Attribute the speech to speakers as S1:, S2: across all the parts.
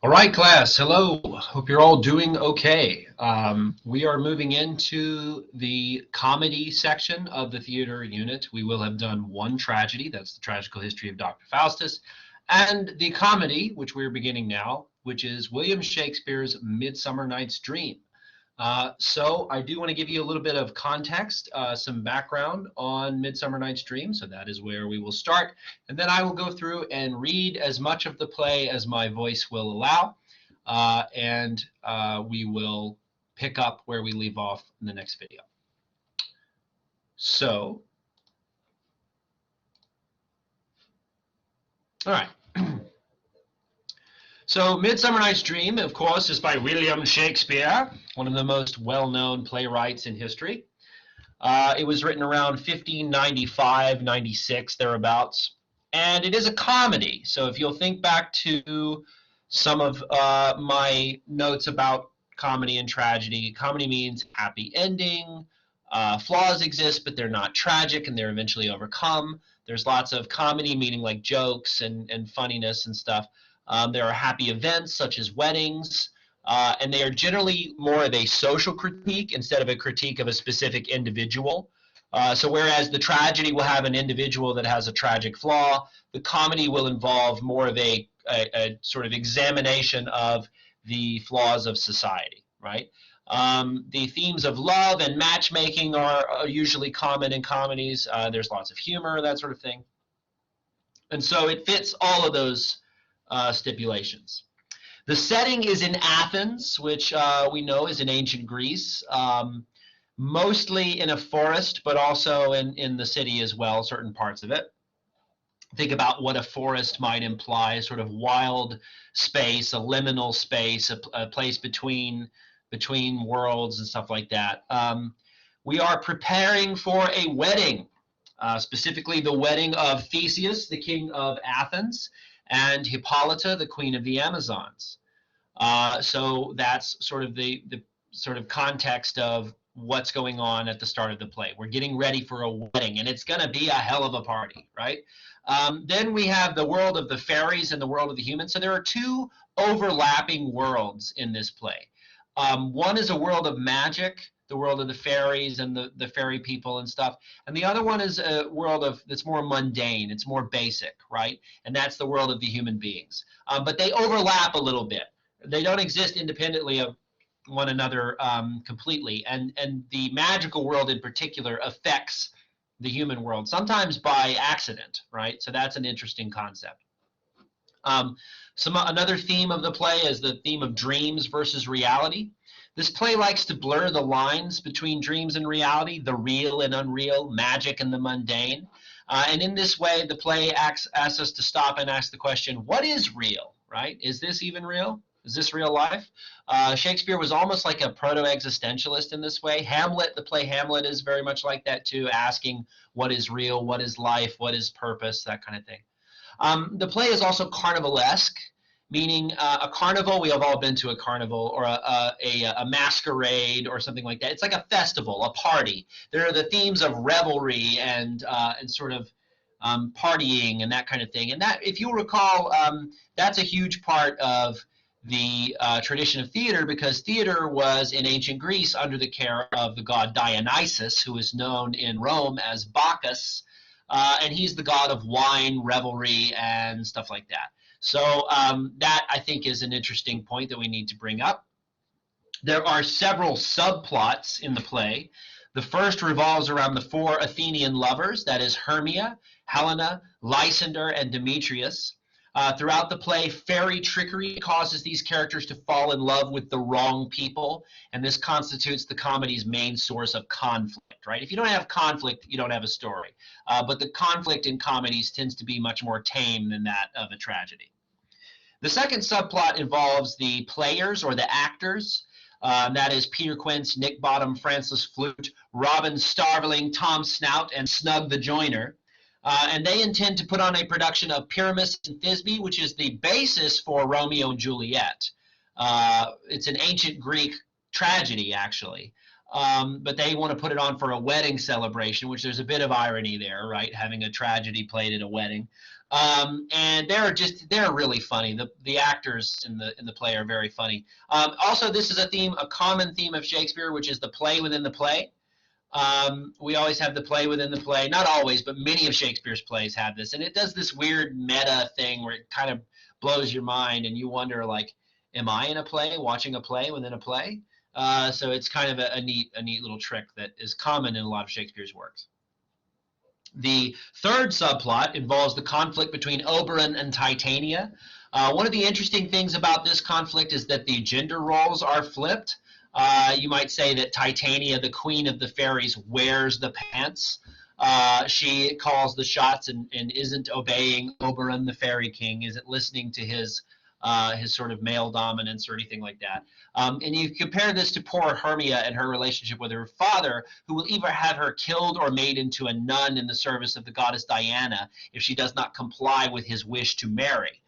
S1: All right, class. Hello. Hope you're all doing okay. We are moving into the comedy section of the theater unit. We will have done one tragedy, that's the tragical history of Dr. Faustus, and the comedy, which we're beginning now, which is William Shakespeare's Midsummer Night's Dream. So I do want to give you a little bit of context, some background on Midsummer Night's Dream. So that is where we will start. And then I will go through and read as much of the play as my voice will allow. And we will pick up where we leave off in the next video. So, all right. So, Midsummer Night's Dream, of course, is by William Shakespeare, one of the most well-known playwrights in history. It was written around 1595, 96, thereabouts, and it is a comedy. So if you'll think back to some of my notes about comedy and tragedy, comedy means happy ending. Flaws exist, but they're not tragic, and they're eventually overcome. There's lots of comedy, meaning like jokes and funniness and stuff. There are happy events such as weddings, and they are generally more of a social critique instead of a critique of a specific individual. So whereas the tragedy will have an individual that has a tragic flaw, the comedy will involve more of a sort of examination of the flaws of society, right? The themes of love and matchmaking are usually common in comedies. There's lots of humor, that sort of thing. And so it fits all of those stipulations. The setting is in Athens, which we know is in ancient Greece, mostly in a forest, but also in the city as well, certain parts of it. Think about what a forest might imply, sort of wild space, a liminal space, a place between worlds and stuff like that. We are preparing for a wedding, specifically the wedding of Theseus, the king of Athens, and Hippolyta, the queen of the Amazons. So that's sort of the sort of context of what's going on at the start of the play. We're getting ready for a wedding, and it's going to be a hell of a party, right? Then we have the world of the fairies and the world of the humans. So there are two overlapping worlds in this play. One is a world of magic, the world of the fairies and the fairy people and stuff. And the other one is a world of that's more mundane, it's more basic, right? And that's the world of the human beings. But they overlap a little bit. They don't exist independently of one another completely. And the magical world in particular affects the human world, sometimes by accident, right? So that's an interesting concept. Another theme of the play is the theme of dreams versus reality. This play likes to blur the lines between dreams and reality, the real and unreal, magic and the mundane. And in this way, the play asks us to stop and ask the question, what is real, right? Is this even real? Is this real life? Shakespeare was almost like a proto-existentialist in this way. Hamlet, the play Hamlet, is very much like that too, asking what is real, what is life, what is purpose, that kind of thing. The play is also carnivalesque, meaning a carnival, we have all been to a carnival, or a masquerade or something like that. It's like a festival, a party. There are the themes of revelry and sort of partying and that kind of thing. And that, if you'll recall, that's a huge part of the tradition of theater, because theater was in ancient Greece under the care of the god Dionysus, who is known in Rome as Bacchus, and he's the god of wine, revelry, and stuff like that. So that, I think, is an interesting point that we need to bring up. There are several subplots in the play. The first revolves around the four Athenian lovers, that is Hermia, Helena, Lysander, and Demetrius. Throughout the play, fairy trickery causes these characters to fall in love with the wrong people, and this constitutes the comedy's main source of conflict, right? If you don't have conflict, you don't have a story. But the conflict in comedies tends to be much more tame than that of a tragedy. The second subplot involves the players or the actors. That is Peter Quince, Nick Bottom, Francis Flute, Robin Starveling, Tom Snout, and Snug the Joiner. And they intend to put on a production of Pyramus and Thisbe, which is the basis for Romeo and Juliet. It's an ancient Greek tragedy, actually. But they want to put it on for a wedding celebration, which there's a bit of irony there, right? Having a tragedy played at a wedding. And they're really funny. The actors in the play are very funny. Also, this is a common theme of Shakespeare, which is the play within the play. We always have the play within the play. Not always, but many of Shakespeare's plays have this, and it does this weird meta thing where it kind of blows your mind, and you wonder, like, am I in a play, watching a play within a play? So it's kind of a neat little trick that is common in a lot of Shakespeare's works. The third subplot involves the conflict between Oberon and Titania. One of the interesting things about this conflict is that the gender roles are flipped. You might say that Titania, the queen of the fairies, wears the pants. She calls the shots and isn't obeying Oberon, the fairy king, isn't listening to his sort of male dominance or anything like that. And you compare this to poor Hermia and her relationship with her father, who will either have her killed or made into a nun in the service of the goddess Diana if she does not comply with his wish to marry.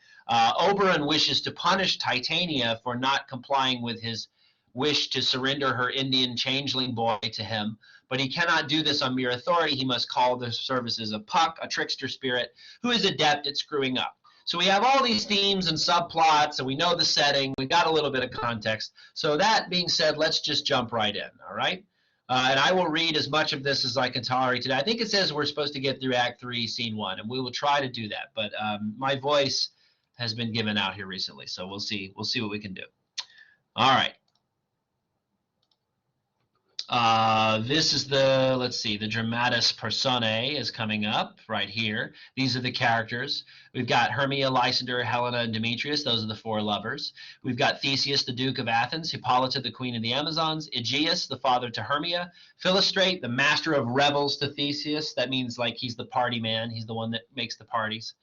S1: Oberon wishes to punish Titania for not complying with his wish to surrender her Indian changeling boy to him, but he cannot do this on mere authority. He must call the services of Puck, a trickster spirit, who is adept at screwing up. So we have all these themes and subplots, and we know the setting. We got a little bit of context. So that being said, let's just jump right in, all right? And I will read as much of this as I can tolerate today. I think it says we're supposed to get through Act 3, Scene 1, and we will try to do that. But my voice has been given out here recently, so we'll see. We'll see what we can do. All right. This is let's see, the dramatis personae is coming up right here. These are the characters. We've got Hermia, Lysander, Helena, and Demetrius. Those are the four lovers. We've got Theseus, the Duke of Athens, Hippolyta, the Queen of the Amazons, Aegeus, the father to Hermia, Philostrate, the master of revels to Theseus. That means like he's the party man. He's the one that makes the parties.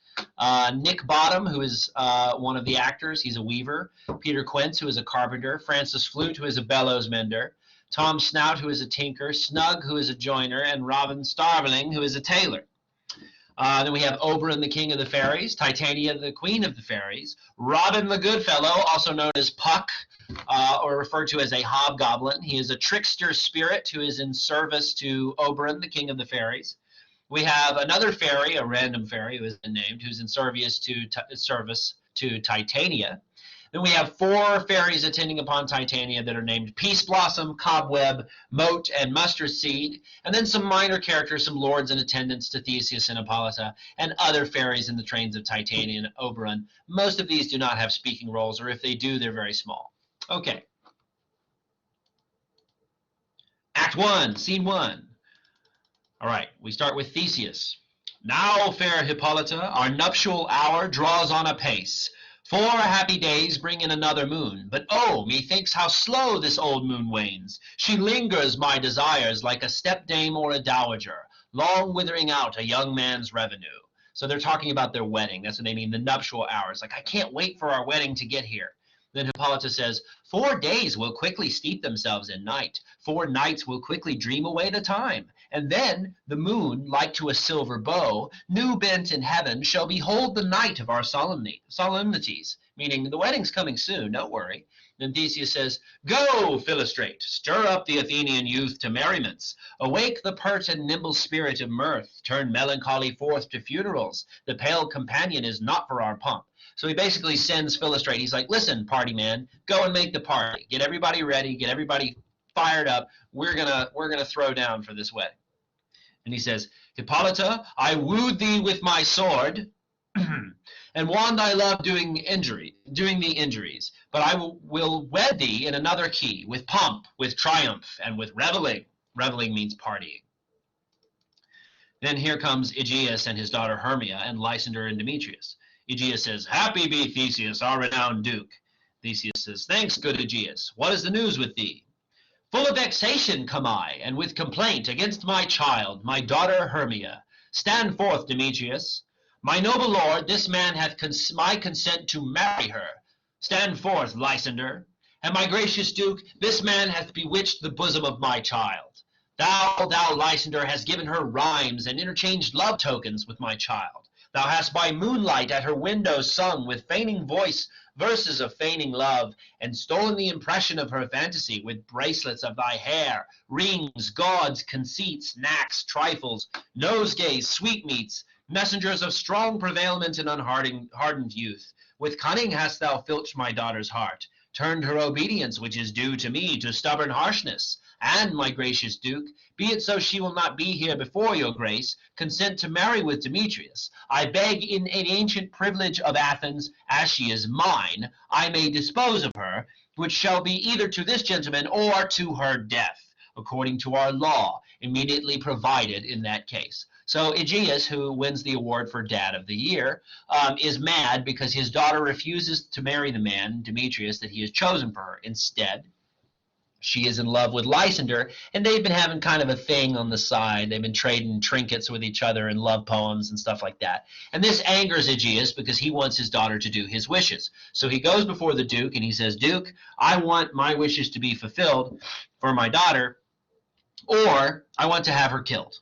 S1: Nick Bottom, who is one of the actors. He's a weaver. Peter Quince, who is a carpenter. Francis Flute, who is a bellows mender. Tom Snout, who is a tinker, Snug, who is a joiner, and Robin Starveling, who is a tailor. Then we have Oberon, the king of the fairies, Titania, the queen of the fairies, Robin the Goodfellow, also known as Puck, or referred to as a hobgoblin. He is a trickster spirit who is in service to Oberon, the king of the fairies. We have another fairy, a random fairy who is named, who's in service to Titania. Then we have four fairies attending upon Titania that are named Peace Blossom, Cobweb, Moat, and Mustard Seed. And then some minor characters, some lords and attendants to Theseus and Hippolyta, and other fairies in the trains of Titania and Oberon. Most of these do not have speaking roles, or if they do, they're very small. Okay. Act 1, Scene 1. All right, we start with Theseus. Now, fair Hippolyta, our nuptial hour draws on apace. 4 happy days bring in another moon, but oh, methinks how slow this old moon wanes. She lingers my desires like a stepdame or a dowager, long withering out a young man's revenue. So they're talking about their wedding. That's what they mean, the nuptial hours. Like, I can't wait for our wedding to get here. Then Hippolyta says, 4 days will quickly steep themselves in night. 4 nights will quickly dream away the time. And then the moon, like to a silver bow, new bent in heaven, shall behold the night of our solemnities, meaning the wedding's coming soon, don't worry. Then Theseus says, Go, Philostrate, stir up the Athenian youth to merriments. Awake the pert and nimble spirit of mirth. Turn melancholy forth to funerals. The pale companion is not for our pomp. So he basically sends Philostrate. He's like, listen, party man, go and make the party. Get everybody ready. Get everybody fired up. We're gonna throw down for this wedding. And he says, Hippolyta, I wooed thee with my sword, and won thy love doing thee injuries. But I will wed thee in another key, with pomp, with triumph, and with reveling. Reveling means partying. Then here comes Aegeus and his daughter Hermia, and Lysander and Demetrius. Aegeus says, Happy be Theseus, our renowned duke. Theseus says, Thanks, good Aegeus. What is the news with thee? Full of vexation come I, and with complaint against my child, my daughter Hermia. Stand forth, Demetrius. My noble lord, this man hath my consent to marry her. Stand forth, Lysander. And my gracious duke, this man hath bewitched the bosom of my child. Thou, Lysander, hast given her rhymes and interchanged love tokens with my child. Thou hast by moonlight at her window sung with feigning voice verses of feigning love, and stolen the impression of her fantasy with bracelets of thy hair, rings, gauds, conceits, knacks, trifles, nosegays, sweetmeats, Messengers of strong prevailment and unhardened youth, with cunning hast thou filched my daughter's heart, turned her obedience, which is due to me, to stubborn harshness. And, my gracious Duke, be it so she will not be here before your grace, consent to marry with Demetrius. I beg in an ancient privilege of Athens, as she is mine, I may dispose of her, which shall be either to this gentleman or to her death, according to our law, immediately provided in that case. So Aegeus, who wins the award for Dad of the Year, is mad because his daughter refuses to marry the man, Demetrius, that he has chosen for her. Instead, she is in love with Lysander, and they've been having kind of a thing on the side. They've been trading trinkets with each other and love poems and stuff like that. And this angers Aegeus because he wants his daughter to do his wishes. So he goes before the Duke and he says, Duke, I want my wishes to be fulfilled for my daughter, or I want to have her killed.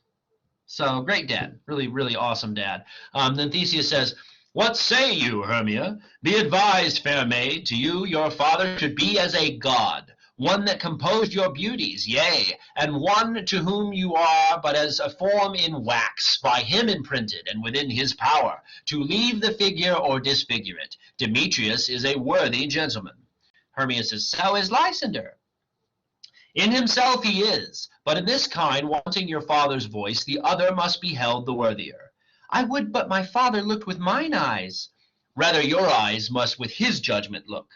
S1: So great dad, really, really awesome dad. Then Theseus says, what say you, Hermia? Be advised, fair maid, to you your father should be as a god, one that composed your beauties, yea, and one to whom you are but as a form in wax, by him imprinted, and within his power, to leave the figure or disfigure it. Demetrius is a worthy gentleman. Hermia says, so is Lysander. In himself he is, but in this kind, wanting your father's voice, the other must be held the worthier. I would but my father looked with mine eyes. Rather your eyes must with his judgment look.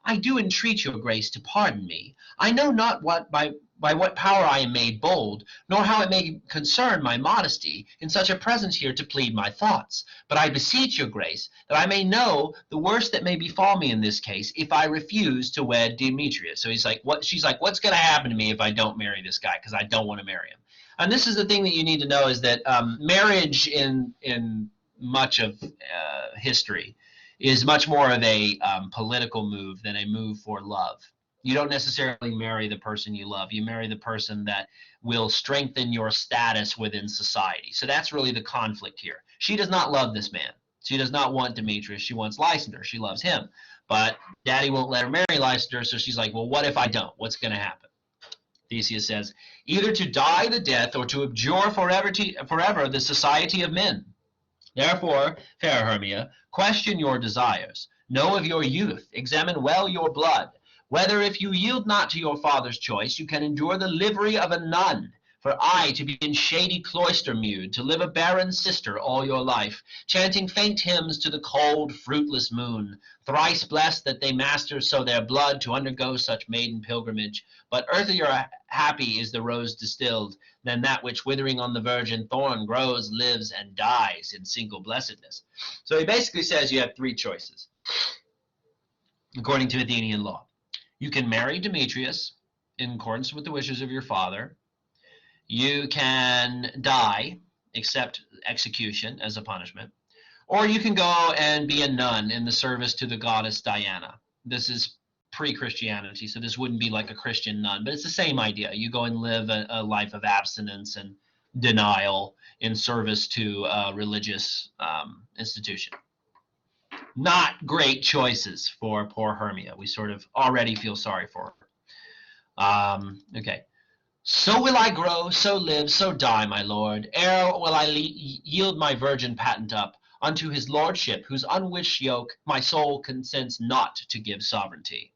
S1: I do entreat your grace to pardon me. I know not what by what power I am made bold, nor how it may concern my modesty in such a presence here to plead my thoughts. But I beseech your grace that I may know the worst that may befall me in this case if I refuse to wed Demetrius. So he's like, what? She's like, what's going to happen to me if I don't marry this guy? Because I don't want to marry him. And this is the thing that you need to know is that marriage in much of history is much more of a political move than a move for love. You don't necessarily marry the person you love. You marry the person that will strengthen your status within society. So that's really the conflict here. She does not love this man. She does not want Demetrius. She wants Lysander. She loves him. But Daddy won't let her marry Lysander, so she's like, well, what if I don't? What's going to happen? Theseus says, either to die the death or to abjure forever the society of men. Therefore, fair Hermia, question your desires. Know of your youth. Examine well your blood. Whether if you yield not to your father's choice, you can endure the livery of a nun. For I, to be in shady cloister mewed, to live a barren sister all your life, chanting faint hymns to the cold, fruitless moon, thrice blessed that they master so their blood to undergo such maiden pilgrimage. But earthier happy is the rose distilled than that which withering on the virgin thorn grows, lives, and dies in single blessedness. So he basically says you have three choices, according to Athenian law. You can marry Demetrius in accordance with the wishes of your father. You can die, accept execution as a punishment, or you can go and be a nun in the service to the goddess Diana. This is pre-Christianity, so this wouldn't be like a Christian nun, but it's the same idea. You go and live a life of abstinence and denial in service to a religious institution. Not great choices for poor Hermia. We sort of already feel sorry for her. Okay. So will I grow, so live, so die, my lord, ere will I yield my virgin patent up unto his lordship, whose unwitched yoke my soul consents not to give sovereignty.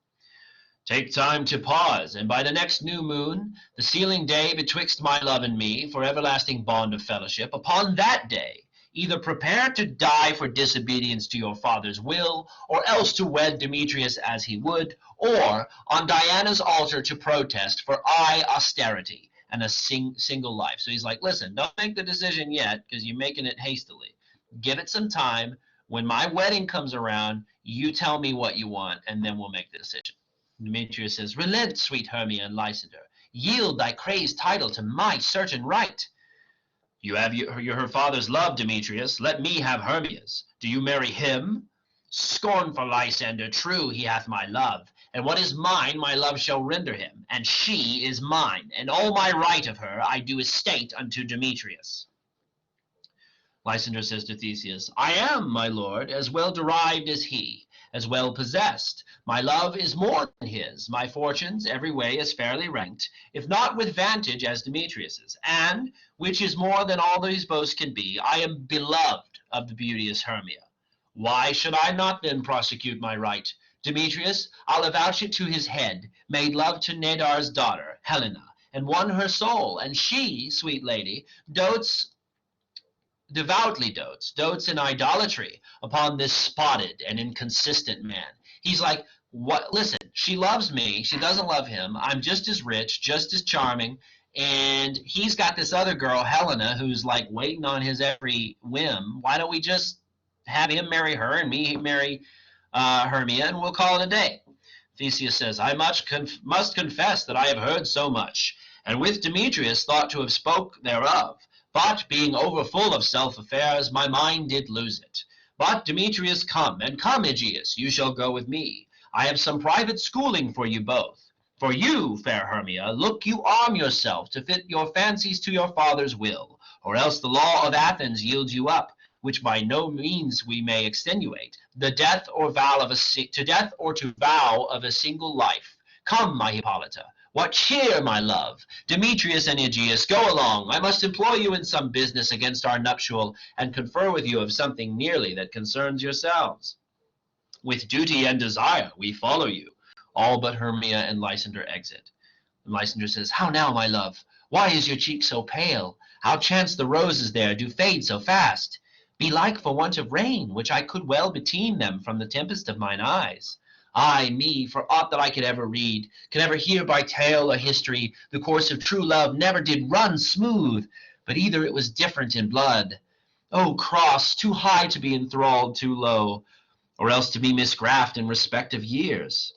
S1: Take time to pause, and by the next new moon, the sealing day betwixt my love and me, for everlasting bond of fellowship, upon that day, either prepare to die for disobedience to your father's will, or else to wed Demetrius as he would, or on Diana's altar to protest for austerity and a single life. So he's like, listen, don't make the decision yet because you're making it hastily. Give it some time. When my wedding comes around, you tell me what you want, and then we'll make the decision. Demetrius says, relent, sweet Hermia and Lysander. Yield thy crazed title to my certain right. You have her father's love, Demetrius. Let me have Hermia's. Do you marry him? Scornful Lysander, true he hath my love, and what is mine my love shall render him, and she is mine, and all my right of her I do estate unto Demetrius. Lysander says to Theseus, I am, my lord, as well derived as he, as well possessed. My love is more than his. My fortunes every way as fairly ranked, if not with vantage as Demetrius's. And, which is more than all these boasts can be, I am beloved of the beauteous Hermia. Why should I not then prosecute my right? Demetrius, I'll avouch it to his head, made love to Nadar's daughter, Helena, and won her soul, and she, sweet lady, devoutly dotes in idolatry upon this spotted and inconsistent man. He's like, what? Listen, she loves me. She doesn't love him. I'm just as rich, just as charming. And he's got this other girl, Helena, who's like waiting on his every whim. Why don't we just have him marry her and me marry Hermia, and we'll call it a day? Theseus says, I must confess that I have heard so much, and with Demetrius thought to have spoke thereof. But, being overfull of self-affairs, my mind did lose it. But, Demetrius, come, and come, Aegeus, you shall go with me. I have some private schooling for you both. For you, fair Hermia, look you arm yourself to fit your fancies to your father's will, or else the law of Athens yields you up, which by no means we may extenuate, the death or vow of a single life. Come, my Hippolyta. What cheer, my love? Demetrius and Aegeus, go along. I must employ you in some business against our nuptial, and confer with you of something nearly that concerns yourselves. With duty and desire we follow you. All but Hermia and Lysander exit. And Lysander says, How now, my love? Why is your cheek so pale? How chance the roses there do fade so fast? Belike for want of rain, which I could well beteem them from the tempest of mine eyes. Ay me, for aught that I could ever read, could ever hear by tale or history, the course of true love never did run smooth, but either it was different in blood. O cross, too high to be enthralled too low, or else to be misgraft in respect of years.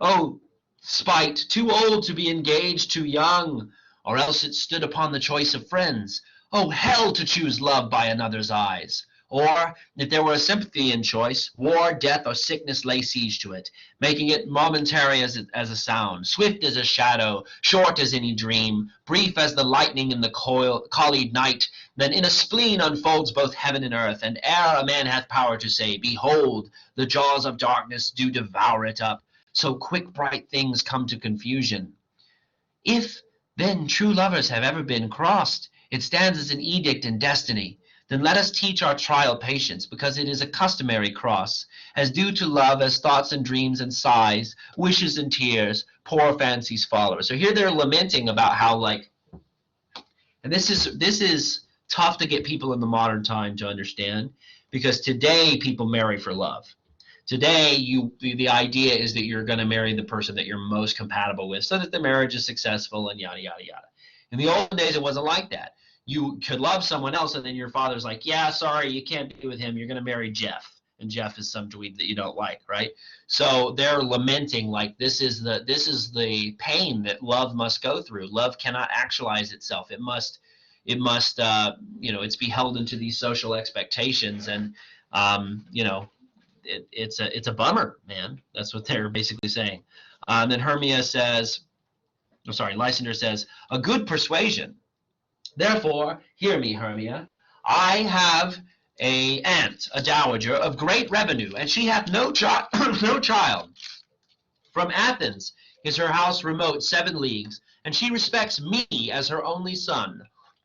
S1: O spite, too old to be engaged too young, or else it stood upon the choice of friends. O hell, to choose love by another's eyes! Or, if there were a sympathy in choice, war, death, or sickness lay siege to it, making it momentary as a sound, swift as a shadow, short as any dream, brief as the lightning in the collied night, then in a spleen unfolds both heaven and earth, and ere a man hath power to say, Behold, the jaws of darkness do devour it up, so quick bright things come to confusion. If, then, true lovers have ever been crossed, it stands as an edict in destiny. Then let us teach our trial patience, because it is a customary cross, as due to love as thoughts and dreams and sighs, wishes and tears, poor fancies follow. So here they're lamenting about how, like, and this is tough to get people in the modern time to understand, because today people marry for love. Today, the idea is that you're going to marry the person that you're most compatible with, so that the marriage is successful and yada yada yada. In the old days, it wasn't like that. You could love someone else, and then your father's like, yeah, sorry, you can't be with him. You're going to marry Jeff. And Jeff is some dweeb that you don't like, right? So they're lamenting, like, this is the pain that love must go through. Love cannot actualize itself. It must it's beholden to these social expectations, and it's a bummer, man. That's what they're basically saying. Then Lysander says, a good persuasion. Therefore, hear me, Hermia. I have a aunt, a dowager, of great revenue, and she hath no child. From Athens is her house remote 7 leagues, and she respects me as her only son.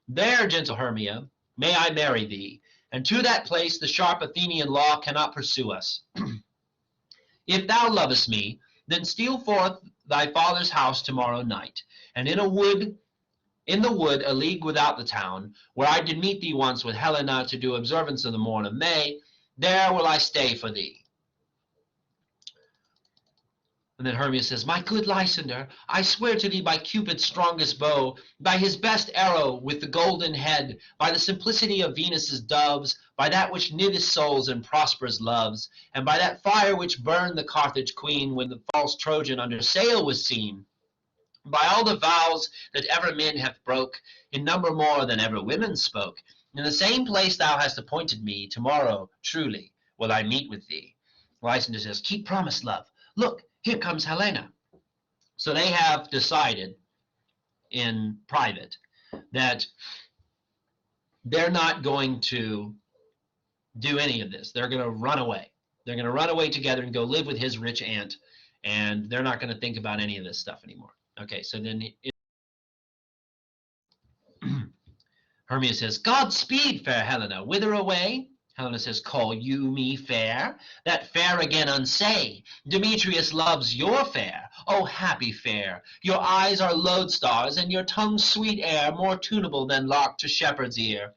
S1: There, gentle Hermia, may I marry thee, and to that place the sharp Athenian law cannot pursue us. If thou lovest me, then steal forth thy father's house tomorrow night, and in the wood a league without the town, where I did meet thee once with Helena to do observance of the morn of May, there will I stay for thee. And then Hermia says, my good Lysander, I swear to thee by Cupid's strongest bow, by his best arrow with the golden head, by the simplicity of Venus's doves, by that which Nidus souls and Prosperous loves, and by that fire which burned the Carthage queen when the false Trojan under sail was seen, by all the vows that ever men have broke, in number more than ever women spoke, in the same place thou hast appointed me, tomorrow, truly, will I meet with thee. Lysander says, keep promise, love. Look, here comes Helena. So they have decided in private that they're not going to do any of this. They're going to run away. They're going to run away together and go live with his rich aunt, and they're not going to think about any of this stuff anymore. Okay, so then Hermia says, Godspeed, fair Helena, whither away? Helena says, Call you me fair? That fair again unsay. Demetrius loves your fair. O happy fair! Your eyes are lodestars, and your tongue's sweet air more tunable than lark to shepherd's ear.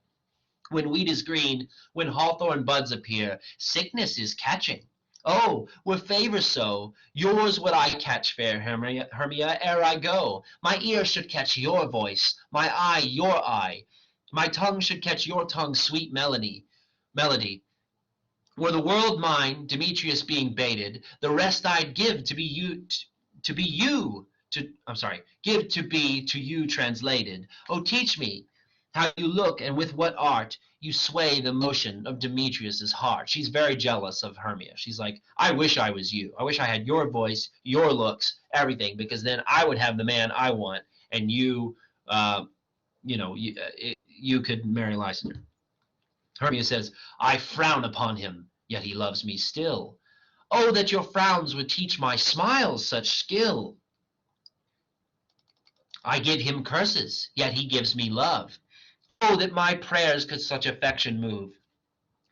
S1: When wheat is green, when hawthorn buds appear, sickness is catching. Oh, were favor so, yours would I catch, fair Hermia, ere I go. My ear should catch your voice, my eye your eye. My tongue should catch your tongue's sweet melody. Were the world mine, Demetrius being baited, the rest I'd give to be give to be to you translated. Oh, teach me how you look and with what art you sway the motion of Demetrius's heart. She's very jealous of Hermia. She's like, I wish I was you. I wish I had your voice, your looks, everything, because then I would have the man I want, and you could marry Lysander. Hermia says, I frown upon him, yet he loves me still. Oh, that your frowns would teach my smiles such skill. I give him curses, yet he gives me love. Oh, that my prayers could such affection move.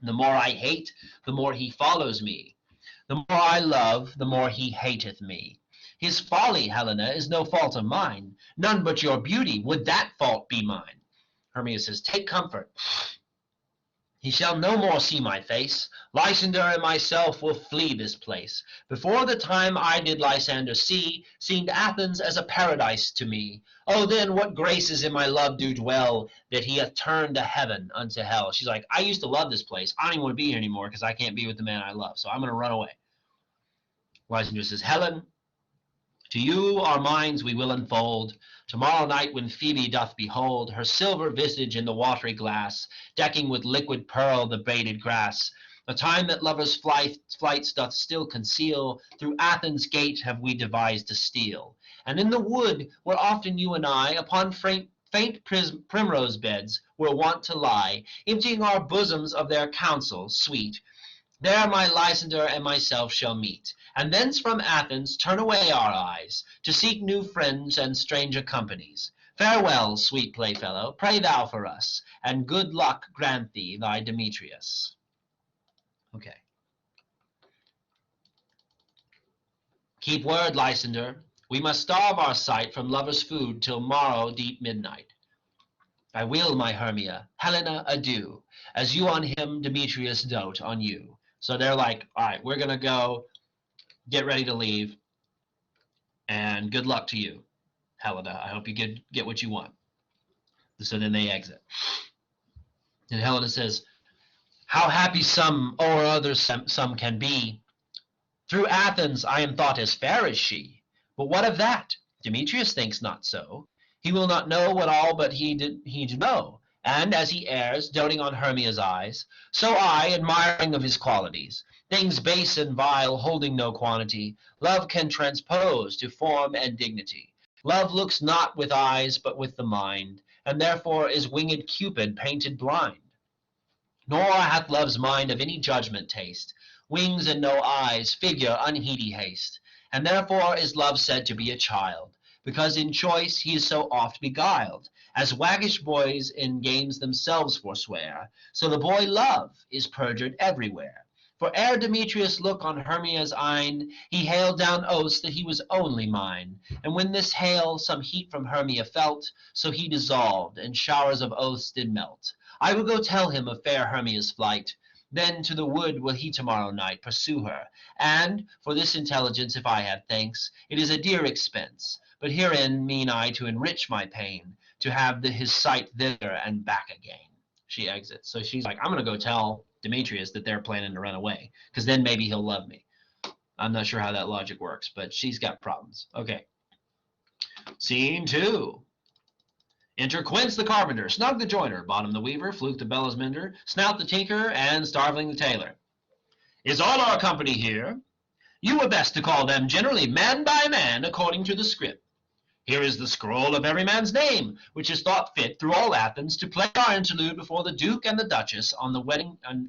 S1: The more I hate, the more he follows me. The more I love, the more he hateth me. His folly, Helena, is no fault of mine. None but your beauty would that fault be mine. Hermia says, Take comfort. He shall no more see my face. Lysander and myself will flee this place. Before the time I did Lysander see, seemed Athens as a paradise to me. Oh, then what graces in my love do dwell, that he hath turned a heaven unto hell. She's like, I used to love this place. I don't even want to be here anymore because I can't be with the man I love, so I'm going to run away. Lysander says, Helen, to you our minds we will unfold. Tomorrow night when Phoebe doth behold her silver visage in the watery glass, decking with liquid pearl the baited grass, the time that lovers' flights doth still conceal, through Athens' gate have we devised to steal. And in the wood, where often you and I, upon faint primrose beds, were wont to lie, emptying our bosoms of their counsel sweet, there my Lysander and myself shall meet, and thence from Athens turn away our eyes, to seek new friends and stranger companies. Farewell, sweet playfellow, pray thou for us, and good luck grant thee thy Demetrius. Okay. Keep word, Lysander. We must starve our sight from lovers' food till morrow deep midnight. I will, my Hermia. Helena, adieu. As you on him, Demetrius dote on you. So they're like, all right, we're going to go, get ready to leave, and good luck to you, Helena. I hope you get what you want. So then they exit. And Helena says, how happy some or others some can be. Through Athens I am thought as fair as she. But what of that? Demetrius thinks not so. He will not know what all but he do know. And as he errs, doting on Hermia's eyes, so I, admiring of his qualities, things base and vile holding no quantity, love can transpose to form and dignity. Love looks not with eyes, but with the mind, and therefore is winged Cupid painted blind. Nor hath love's mind of any judgment taste, wings and no eyes, figure unheedy haste, and therefore is love said to be a child, because in choice he is so oft beguiled, as waggish boys in games themselves forswear, so the boy love is perjured everywhere. For ere Demetrius look on Hermia's eyne, he hailed down oaths that he was only mine, and when this hail some heat from Hermia felt, so he dissolved, and showers of oaths did melt. I will go tell him of fair Hermia's flight, then to the wood will he tomorrow night pursue her, and for this intelligence if I have thanks, it is a dear expense, but herein mean I to enrich my pain, to have his sight thither and back again. She exits. So she's like, I'm going to go tell Demetrius that they're planning to run away, because then maybe he'll love me. I'm not sure how that logic works, but she's got problems. Okay. Scene 2. Enter Quince the carpenter, Snug the joiner, Bottom the weaver, Fluke the bellows mender, Snout the tinker, and Starveling the tailor. Is all our company here? You were best to call them generally man by man according to the script. Here is the scroll of every man's name, which is thought fit through all Athens to play our interlude before the Duke and the Duchess on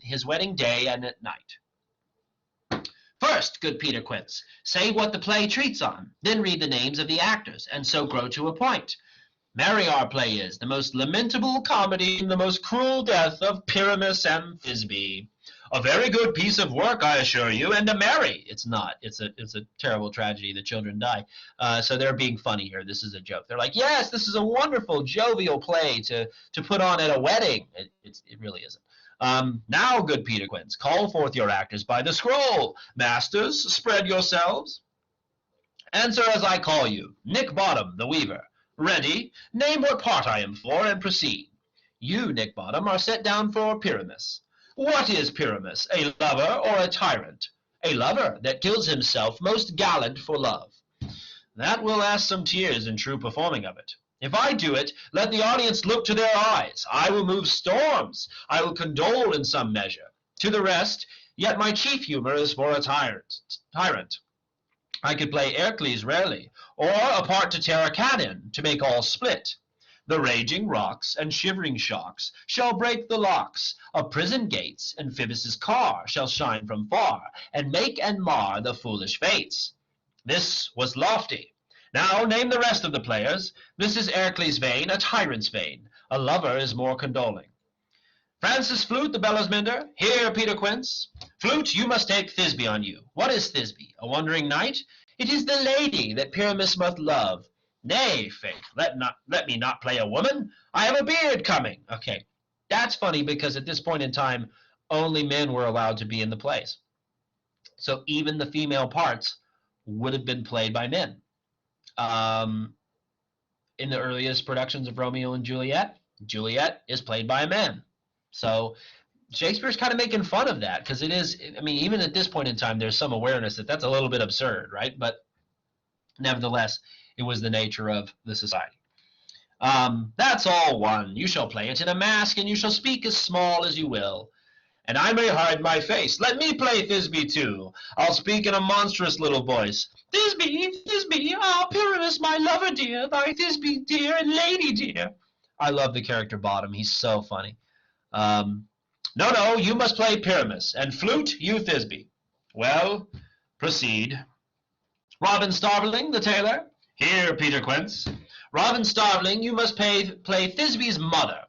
S1: his wedding day and at night. First, good Peter Quince, say what the play treats on, then read the names of the actors, and so grow to a point. Merry our play is, the most lamentable comedy, and the most cruel death of Pyramus and Thisbe. A very good piece of work, I assure you, and a merry. It's not. It's a terrible tragedy. The children die. So they're being funny here. This is a joke. They're like, yes, this is a wonderful, jovial play to put on at a wedding. It really isn't. Now, good Peter Quince, call forth your actors by the scroll. Masters, spread yourselves. Answer as I call you. Nick Bottom, the weaver. Ready? Name what part I am for, and proceed. You, Nick Bottom, are set down for Pyramus. What is Pyramus, a lover or a tyrant? A lover that kills himself most gallant for love. That will ask some tears in true performing of it. If I do it, let the audience look to their eyes. I will move storms. I will condole in some measure. To the rest, yet my chief humor is for a tyrant. I could play Ercles rarely, or a part to tear a cat in, to make all split. The raging rocks and shivering shocks shall break the locks of prison gates, and Phoebus' car shall shine from far, and make and mar the foolish fates. This was lofty. Now name the rest of the players. This is Ercles' vein, a tyrant's vein. A lover is more condoling. Francis Flute, the bellows mender. Here, Peter Quince. Flute, you must take Thisbe on you. What is Thisbe? A wandering knight? It is the lady that Pyramus must love. Nay, faith, let me not play a woman. I have a beard coming. Okay, that's funny because at this point in time, only men were allowed to be in the plays. So even the female parts would have been played by men. In the earliest productions of Romeo and Juliet, Juliet is played by a man. So Shakespeare's kind of making fun of that because it is, I mean, even at this point in time, there's some awareness that that's a little bit absurd, right? But nevertheless, it was the nature of the society. That's all one. You shall play it in a mask, and you shall speak as small as you will. And I may hide my face. Let me play Thisbe too. I'll speak in a monstrous little voice. Thisbe, Thisbe, ah, Pyramus, my lover dear, thy Thisbe dear and lady dear. I love the character Bottom. He's so funny. No, you must play Pyramus, and Flute, you Thisbe. Well, proceed. Robin Starveling, the tailor. Here, Peter Quince. Robin Starveling, you must play Thisbe's mother.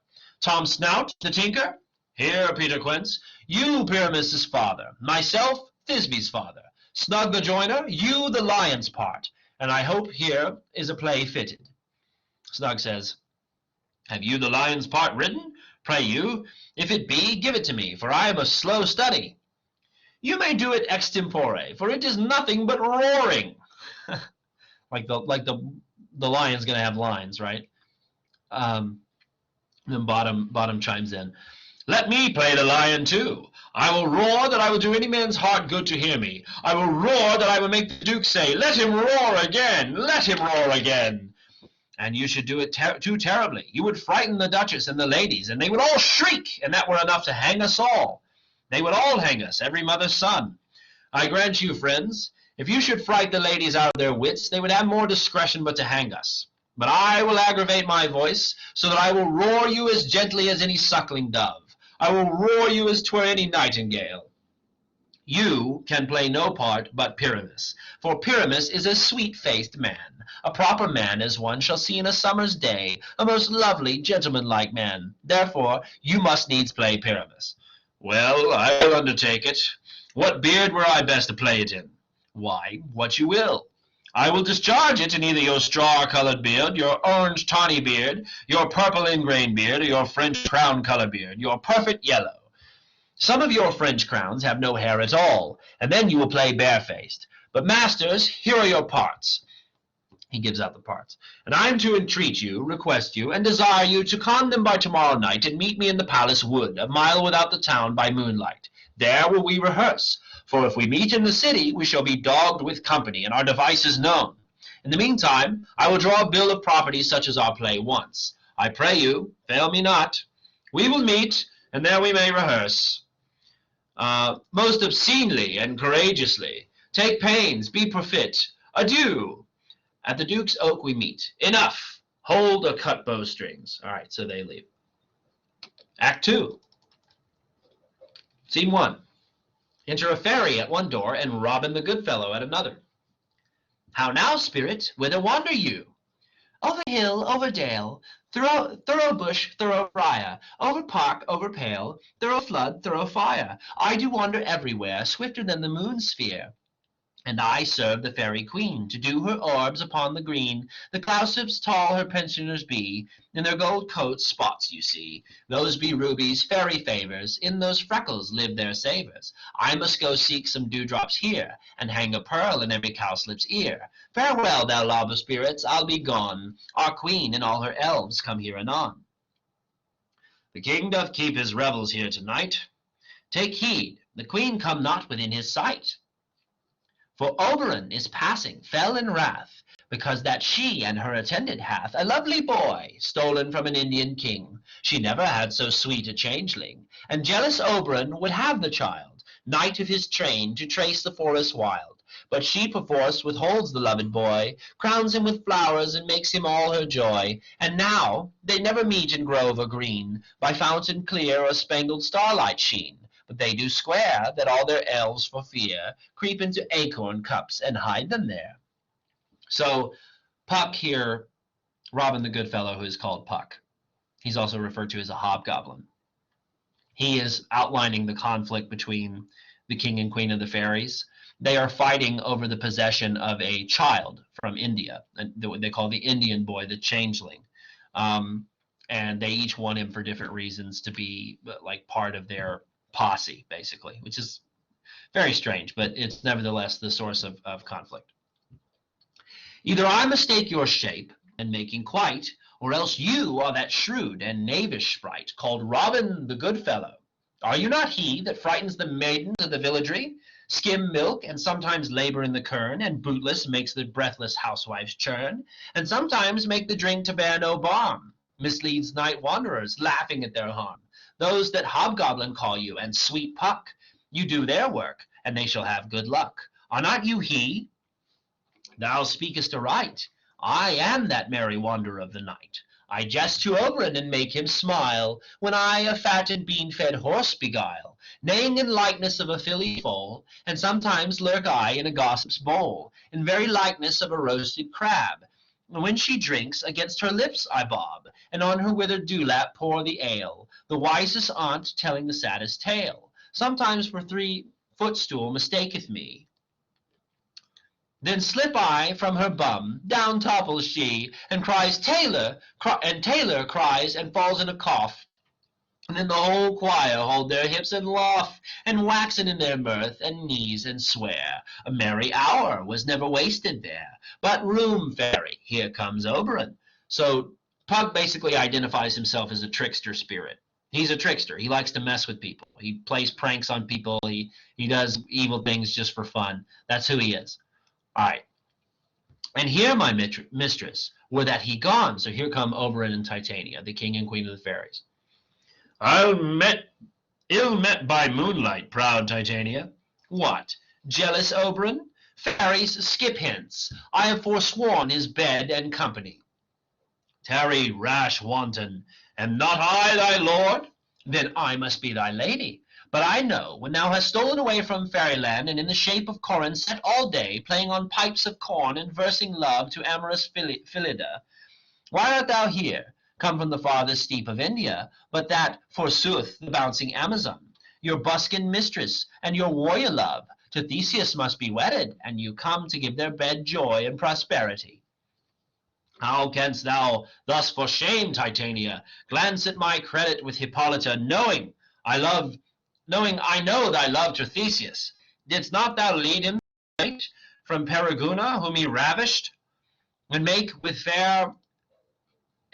S1: Tom Snout, the tinker. Here, Peter Quince. You, Pyramus' father. Myself, Thisbe's father. Snug the joiner, you the lion's part. And I hope here is a play fitted. Snug says, have you the lion's part written? Pray you, if it be, give it to me, for I am a slow study. You may do it extempore, for it is nothing but roaring. like the lion's going to have lines, right? Then Bottom chimes in. Let me play the lion too. I will roar that I will do any man's heart good to hear me. I will roar that I will make the Duke say, let him roar again, let him roar again. And you should do it too terribly. You would frighten the Duchess and the ladies, and they would all shriek, and that were enough to hang us all. They would all hang us, every mother's son. I grant you, friends, if you should fright the ladies out of their wits, they would have more discretion but to hang us. But I will aggravate my voice, so that I will roar you as gently as any suckling dove. I will roar you as 'twere any nightingale. You can play no part but Pyramus, for Pyramus is a sweet-faced man, a proper man as one shall see in a summer's day, a most lovely, gentleman-like man. Therefore you must needs play Pyramus. Well, I will undertake it. What beard were I best to play it in? Why, what you will. I will discharge it in either your straw-colored beard, your orange tawny beard, your purple ingrain beard, or your French crown-color beard, your perfect yellow. Some of your French crowns have no hair at all, and then you will play barefaced. But, masters, here are your parts. He gives out the parts. And I am to entreat you, request you, and desire you to con them by tomorrow night, and meet me in the palace wood, a mile without the town, by moonlight. There will we rehearse. For if we meet in the city, we shall be dogged with company, and our devices known. In the meantime, I will draw a bill of property such as our play wants. I pray you, fail me not. We will meet, and there we may rehearse. Most obscenely and courageously. Take pains, be profit. Adieu. At the Duke's Oak we meet. Enough. Hold or cut bowstrings. All right, so they leave. Act 2. Scene 1. Enter a fairy at one door, and Robin the Goodfellow at another. How now, spirit, whither wander you? Over hill, over dale, thorough bush, thorough briar, over park, over pale, thorough flood, thorough fire. I do wander everywhere, swifter than the moon's sphere. And I serve the fairy queen, to do her orbs upon the green. The cowslips tall her pensioners be, in their gold coats spots you see. Those be rubies, fairy favors, in those freckles live their savors. I must go seek some dewdrops here, and hang a pearl in every cowslip's ear. Farewell, thou love of spirits, I'll be gone. Our queen and all her elves come here anon. The king doth keep his revels here tonight. Take heed, the queen come not within his sight. For Oberon is passing, fell in wrath, because that she and her attendant hath a lovely boy, stolen from an Indian king. She never had so sweet a changeling, and jealous Oberon would have the child, knight of his train, to trace the forest wild. But she perforce withholds the loved boy, crowns him with flowers, and makes him all her joy. And now they never meet in grove or green, by fountain clear or spangled starlight sheen. But they do swear that all their elves for fear creep into acorn cups and hide them there. So Puck here, Robin the Goodfellow, who is called Puck, he's also referred to as a hobgoblin. He is outlining the conflict between the king and queen of the fairies. They are fighting over the possession of a child from India, and they call the Indian boy the changeling. And they each want him for different reasons to be like part of their posse, basically, which is very strange, but it's nevertheless the source of conflict. Either I mistake your shape, and making quite, or else you are that shrewd and knavish sprite, called Robin the Goodfellow. Are you not he that frightens the maidens of the villagery, skim milk, and sometimes labor in the kern, and bootless makes the breathless housewives churn, and sometimes make the drink to bear no balm, misleads night wanderers, laughing at their harm? Those that hobgoblin call you, and sweet Puck, you do their work, and they shall have good luck. Are not you he? Thou speakest aright. I am that merry wanderer of the night. I jest to Oberon and make him smile, when I a fat and bean-fed horse beguile, neighing in likeness of a filly foal, and sometimes lurk I in a gossip's bowl, in very likeness of a roasted crab. And when she drinks, against her lips I bob, and on her withered dewlap pour the ale, the wisest aunt telling the saddest tale. Sometimes for 3 footstool mistaketh me. Then slip I from her bum, down topples she, and cries, Tailor, and Tailor cries, and falls in a cough. And then the whole choir hold their hips and laugh, and waxen in their mirth, and knees and swear. A merry hour was never wasted there. But room, fairy, here comes Oberon. So Pug basically identifies himself as a trickster spirit. He's a trickster. He likes to mess with people. He plays pranks on people. He does evil things just for fun. That's who he is. All right. And here, my mistress, were that he gone. So here come Oberon and Titania, the king and queen of the fairies. Ill met by moonlight, proud Titania. What, jealous Oberon? Fairies, skip hence. I have forsworn his bed and company. Tarry, rash wanton. Am not I thy lord? Then I must be thy lady. But I know, when thou hast stolen away from fairyland, and in the shape of Corin sat all day, playing on pipes of corn, and versing love to amorous Phillida, why art thou here, come from the farthest steep of India, but that, forsooth, the bouncing Amazon, your buskin mistress, and your warrior love, to Theseus must be wedded, and you come to give their bed joy and prosperity. How canst thou thus for shame, Titania, glance at my credit with Hippolyta, knowing I know thy love to Theseus? Didst not thou lead him from Periguna, whom he ravished, and make with fair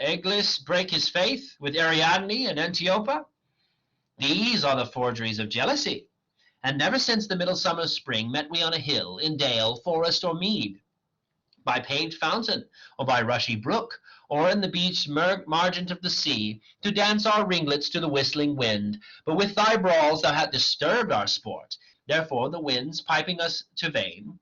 S1: Aeglus break his faith with Ariadne and Antiopa? These are the forgeries of jealousy. And never since the midsummer spring met we on a hill, in dale, forest, or mead, by paved fountain, or by rushy brook, or in the beached margent of the sea, to dance our ringlets to the whistling wind. But with thy brawls thou hast disturbed our sport. Therefore the winds, piping us to vain,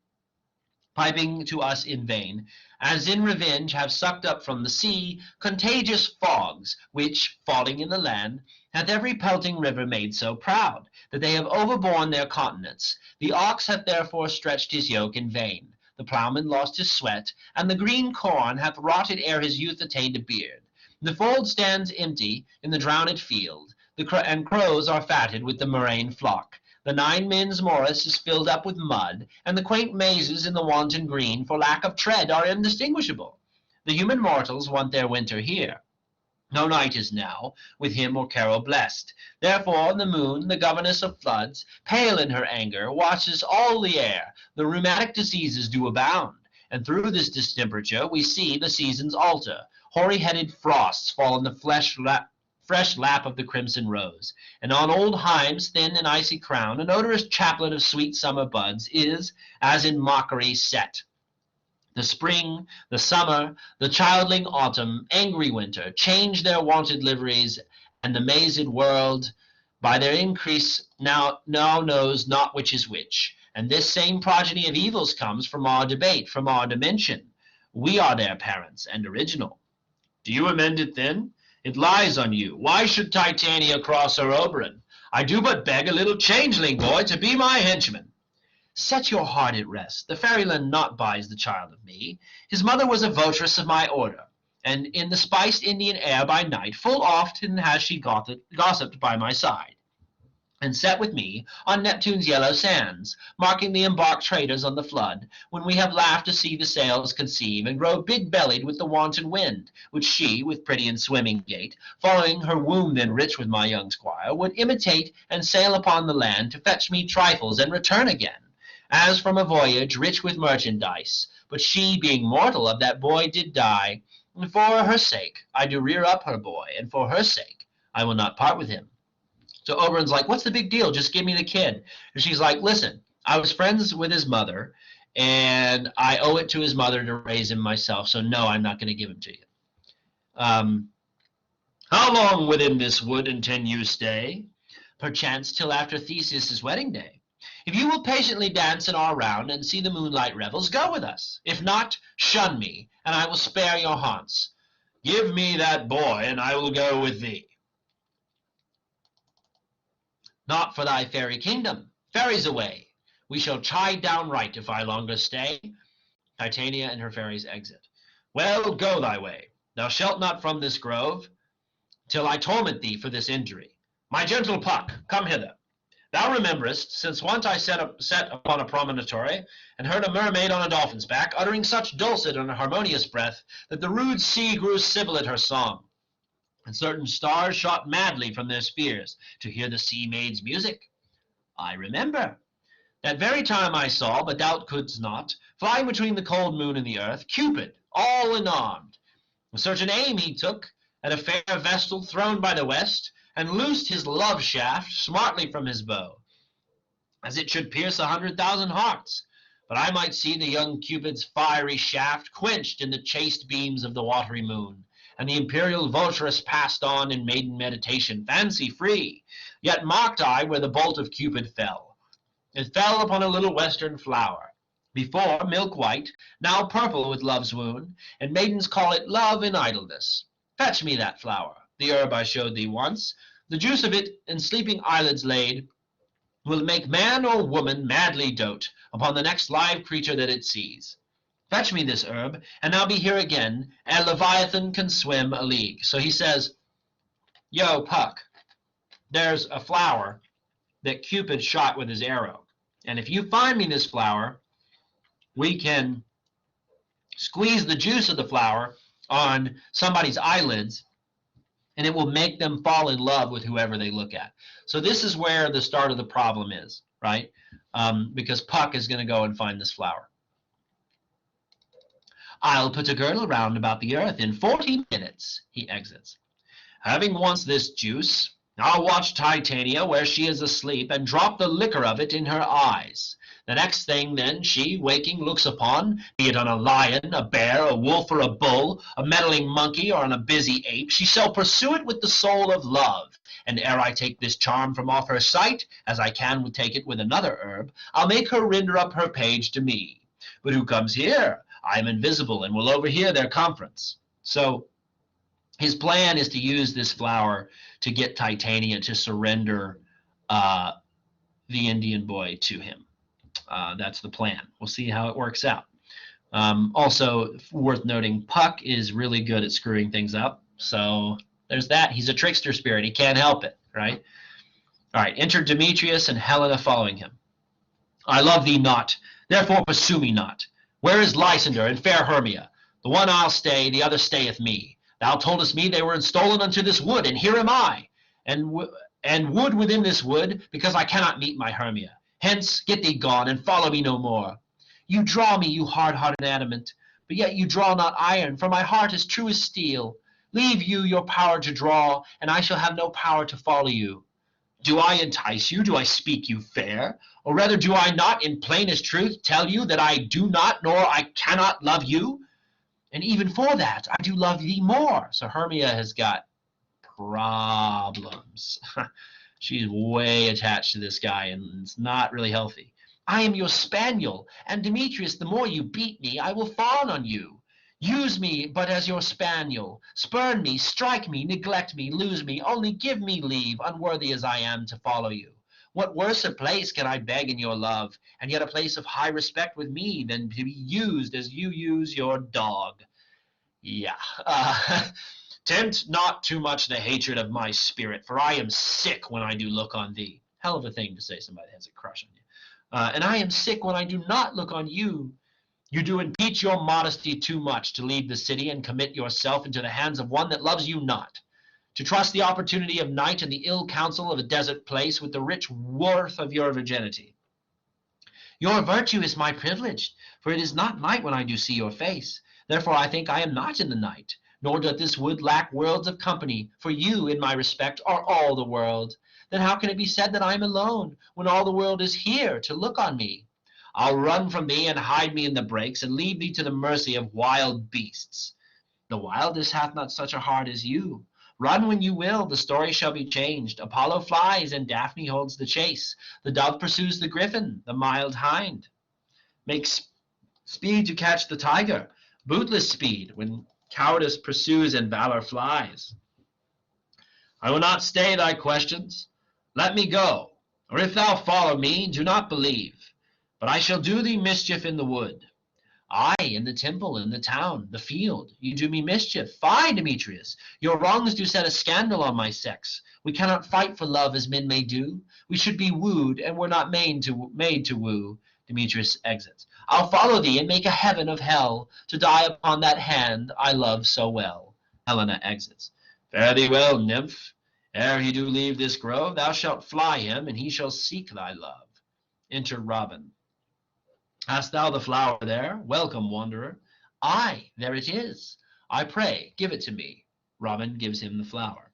S1: piping to us in vain, as in revenge have sucked up from the sea contagious fogs, which, falling in the land, hath every pelting river made so proud, that they have overborne their continents. The ox hath therefore stretched his yoke in vain, the ploughman lost his sweat, and the green corn hath rotted ere his youth attained a beard. The fold stands empty in the drowned field, and crows are fatted with the murrain flock. The 9 men's morris is filled up with mud, and the quaint mazes in the wanton green, for lack of tread, are indistinguishable. The human mortals want their winter here. No night is now, with hymn or carol blessed. Therefore the moon, the governess of floods, pale in her anger, watches all the air. The rheumatic diseases do abound, and through this distemperature we see the seasons alter. Hoary-headed frosts fall on the fresh lap of the crimson rose, and on old Hime's thin and icy crown an odorous chaplet of sweet summer buds is, as in mockery, set. The spring, the summer, the childling autumn, angry winter, change their wonted liveries, and the mazed world by their increase now knows not which is which. And this same progeny of evils comes from our debate, from our dimension. We are their parents and original. Do you amend it then? It lies on you. Why should Titania cross her Oberon? I do but beg a little changeling boy to be my henchman. Set your heart at rest. The fairyland not buys the child of me. His mother was a votress of my order, and in the spiced Indian air by night full often has she gossiped by my side, and sat with me on Neptune's yellow sands, marking the embarked traders on the flood, when we have laughed to see the sails conceive, and grow big-bellied with the wanton wind, which she, with pretty and swimming gait, following her womb then rich with my young squire, would imitate and sail upon the land to fetch me trifles and return again, as from a voyage rich with merchandise. But she, being mortal, of that boy did die, and for her sake I do rear up her boy, and for her sake I will not part with him. So Oberon's like, what's the big deal? Just give me the kid. And she's like, listen, I was friends with his mother, and I owe it to his mother to raise him myself, so no, I'm not going to give him to you. How long within this wood intend you stay? Perchance till after Theseus' wedding day. If you will patiently dance in our round and see the moonlight revels, go with us. If not, shun me, and I will spare your haunts. Give me that boy, and I will go with thee. Not for thy fairy kingdom. Fairies away. We shall chide downright if I longer stay. Titania and her fairies exit. Well, go thy way. Thou shalt not from this grove, till I torment thee for this injury. My gentle Puck, come hither. Thou rememberest, since once I set upon a promontory, and heard a mermaid on a dolphin's back, uttering such dulcet and harmonious breath, that the rude sea grew civil at her song. And certain stars shot madly from their spheres to hear the sea maid's music. I remember. That very time I saw, but thou couldst not, flying between the cold moon and the earth, Cupid, all enarmed. A certain aim he took at a fair vestal thrown by the west, and loosed his love shaft smartly from his bow, as it should pierce 100,000 hearts. But I might see the young Cupid's fiery shaft quenched in the chaste beams of the watery moon, and the imperial votress passed on in maiden meditation, fancy-free. Yet marked I where the bolt of Cupid fell. It fell upon a little western flower, before milk-white, now purple with love's wound, and maidens call it love in idleness. Fetch me that flower, the herb I showed thee once. The juice of it, in sleeping eyelids laid, will make man or woman madly dote upon the next live creature that it sees. Fetch me this herb, and I'll be here again, ere Leviathan can swim a league. So he says, yo, Puck, there's a flower that Cupid shot with his arrow. And if you find me this flower, we can squeeze the juice of the flower on somebody's eyelids, and it will make them fall in love with whoever they look at. So this is where the start of the problem is, right? Because Puck is going to go and find this flower. I'll put a girdle round about the earth in 40 minutes, he exits. Having once this juice, I'll watch Titania where she is asleep, and drop the liquor of it in her eyes. The next thing then she, waking, looks upon, be it on a lion, a bear, a wolf, or a bull, a meddling monkey, or on a busy ape, she shall pursue it with the soul of love. And ere I take this charm from off her sight, as I can take it with another herb, I'll make her render up her page to me. But who comes here? I am invisible and will overhear their conference. So his plan is to use this flower to get Titania to surrender uh, the Indian boy to him. That's the plan. We'll see how it works out. Also, worth noting, Puck is really good at screwing things up. So there's that. He's a trickster spirit. He can't help it, right? All right, enter Demetrius and Helena following him. I love thee not, therefore pursue me not. Where is Lysander and fair Hermia? The one I'll stay, the other stayeth me. Thou toldest me they were stolen unto this wood, and here am I, and wood within this wood, because I cannot meet my Hermia. Hence, get thee gone, and follow me no more. You draw me, you hard-hearted adamant, but yet you draw not iron, for my heart is true as steel. Leave you your power to draw, and I shall have no power to follow you. Do I entice you? Do I speak you fair? Or rather, do I not, in plainest truth, tell you that I do not, nor I cannot love you? And even for that, I do love thee more. So Hermia has got problems. She's way attached to this guy, and it's not really healthy. I am your spaniel, and Demetrius, the more you beat me, I will fawn on you. Use me but as your spaniel. Spurn me, strike me, neglect me, lose me. Only give me leave, unworthy as I am, to follow you. What worse a place can I beg in your love, and yet a place of high respect with me, than to be used as you use your dog? Yeah. Tempt not too much the hatred of my spirit, for I am sick when I do look on thee. Hell of a thing to say somebody has a crush on you. And I am sick when I do not look on you. You do impeach your modesty too much to leave the city and commit yourself into the hands of one that loves you not, to trust the opportunity of night and the ill counsel of a desert place with the rich worth of your virginity. Your virtue is my privilege, for it is not night when I do see your face. Therefore I think I am not in the night, nor doth this wood lack worlds of company, for you, in my respect, are all the world. Then how can it be said that I am alone, when all the world is here to look on me? I'll run from thee and hide me in the brakes, and leave thee to the mercy of wild beasts. The wildest hath not such a heart as you. Run when you will, the story shall be changed. Apollo flies, and Daphne holds the chase. The dove pursues the griffin, the mild hind makes speed to catch the tiger, bootless speed when cowardice pursues and valor flies. I will not stay thy questions. Let me go, or if thou follow me, do not believe. But I shall do thee mischief in the wood. Aye, in the temple, in the town, the field, you do me mischief. Fie, Demetrius, your wrongs do set a scandal on my sex. We cannot fight for love as men may do. We should be wooed, and were not made to woo. Demetrius exits. I'll follow thee, and make a heaven of hell, to die upon that hand I love so well. Helena exits. Fare thee well, nymph. Ere he do leave this grove, thou shalt fly him, and he shall seek thy love. Enter Robin. Hast thou the flower there? Welcome, wanderer. Aye, there it is. I pray, give it to me. Robin gives him the flower.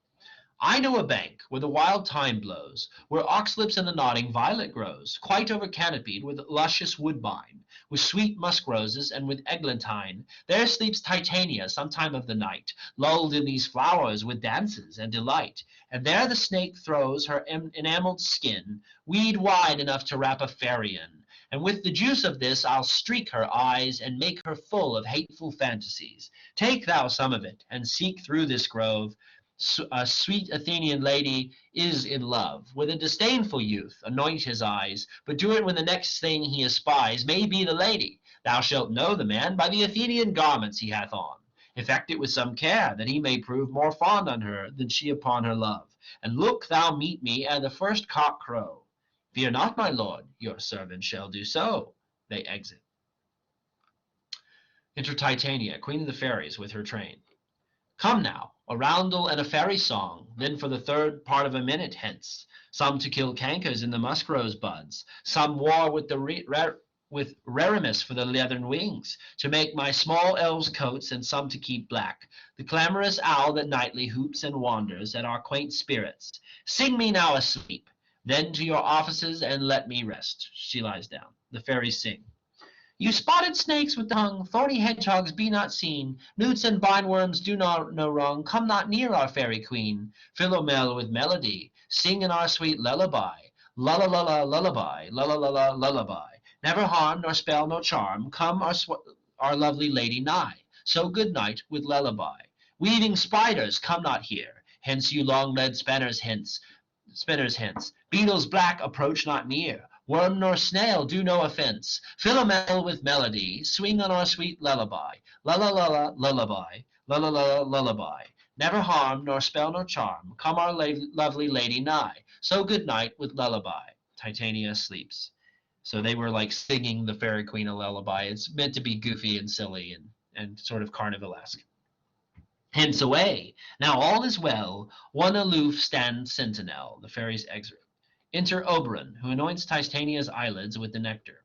S1: I know a bank where the wild thyme blows, where oxlips and the nodding violet grows, quite over-canopied with luscious woodbine, with sweet musk roses and with eglantine. There sleeps Titania some time of the night, lulled in these flowers with dances and delight. And there the snake throws her enamelled skin, weed wide enough to wrap a fairy in. And with the juice of this I'll streak her eyes, and make her full of hateful fantasies. Take thou some of it, and seek through this grove. A sweet Athenian lady is in love with a disdainful youth. Anoint his eyes, but do it when the next thing he espies may be the lady. Thou shalt know the man by the Athenian garments he hath on. Effect it with some care, that he may prove more fond on her than she upon her love. And look thou meet me ere the first cock crow. Fear not, my lord, your servant shall do so. They exit. Enter Titania, queen of the fairies, with her train. Come now, a roundel and a fairy song, then for the third part of a minute hence. Some to kill cankers in the musk-rose buds, some war with with Rerimus for the leathern wings, to make my small elves' coats, and some to keep black, the clamorous owl that nightly hoops and wanders at our quaint spirits. Sing me now asleep. Then to your offices, and let me rest. She lies down. The fairies sing. You spotted snakes with the tongue, thorny hedgehogs, be not seen. Newts and bindworms do not no wrong. Come not near our fairy queen. Philomel with melody, sing in our sweet lullaby. Lulla lulla lullaby, lulla lulla lullaby. Never harm, nor spell, nor charm, come our lovely lady nigh. So good night with lullaby. Weaving spiders, come not here. Hence, you long-legged spinners hence. Beetles black, approach not near. Worm nor snail, do no offence. Philomel with melody, swing on our sweet lullaby. Lulla, lullaby, lulla, lullaby. Never harm, nor spell, nor charm, come our lovely lady nigh. So good night with lullaby. Titania sleeps. So they were like singing the Fairy Queen a lullaby. It's meant to be goofy and silly and sort of carnivalesque. Hence away. Now all is well. One aloof stands sentinel. The fairies exit. Enter Oberon, who anoints Titania's eyelids with the nectar.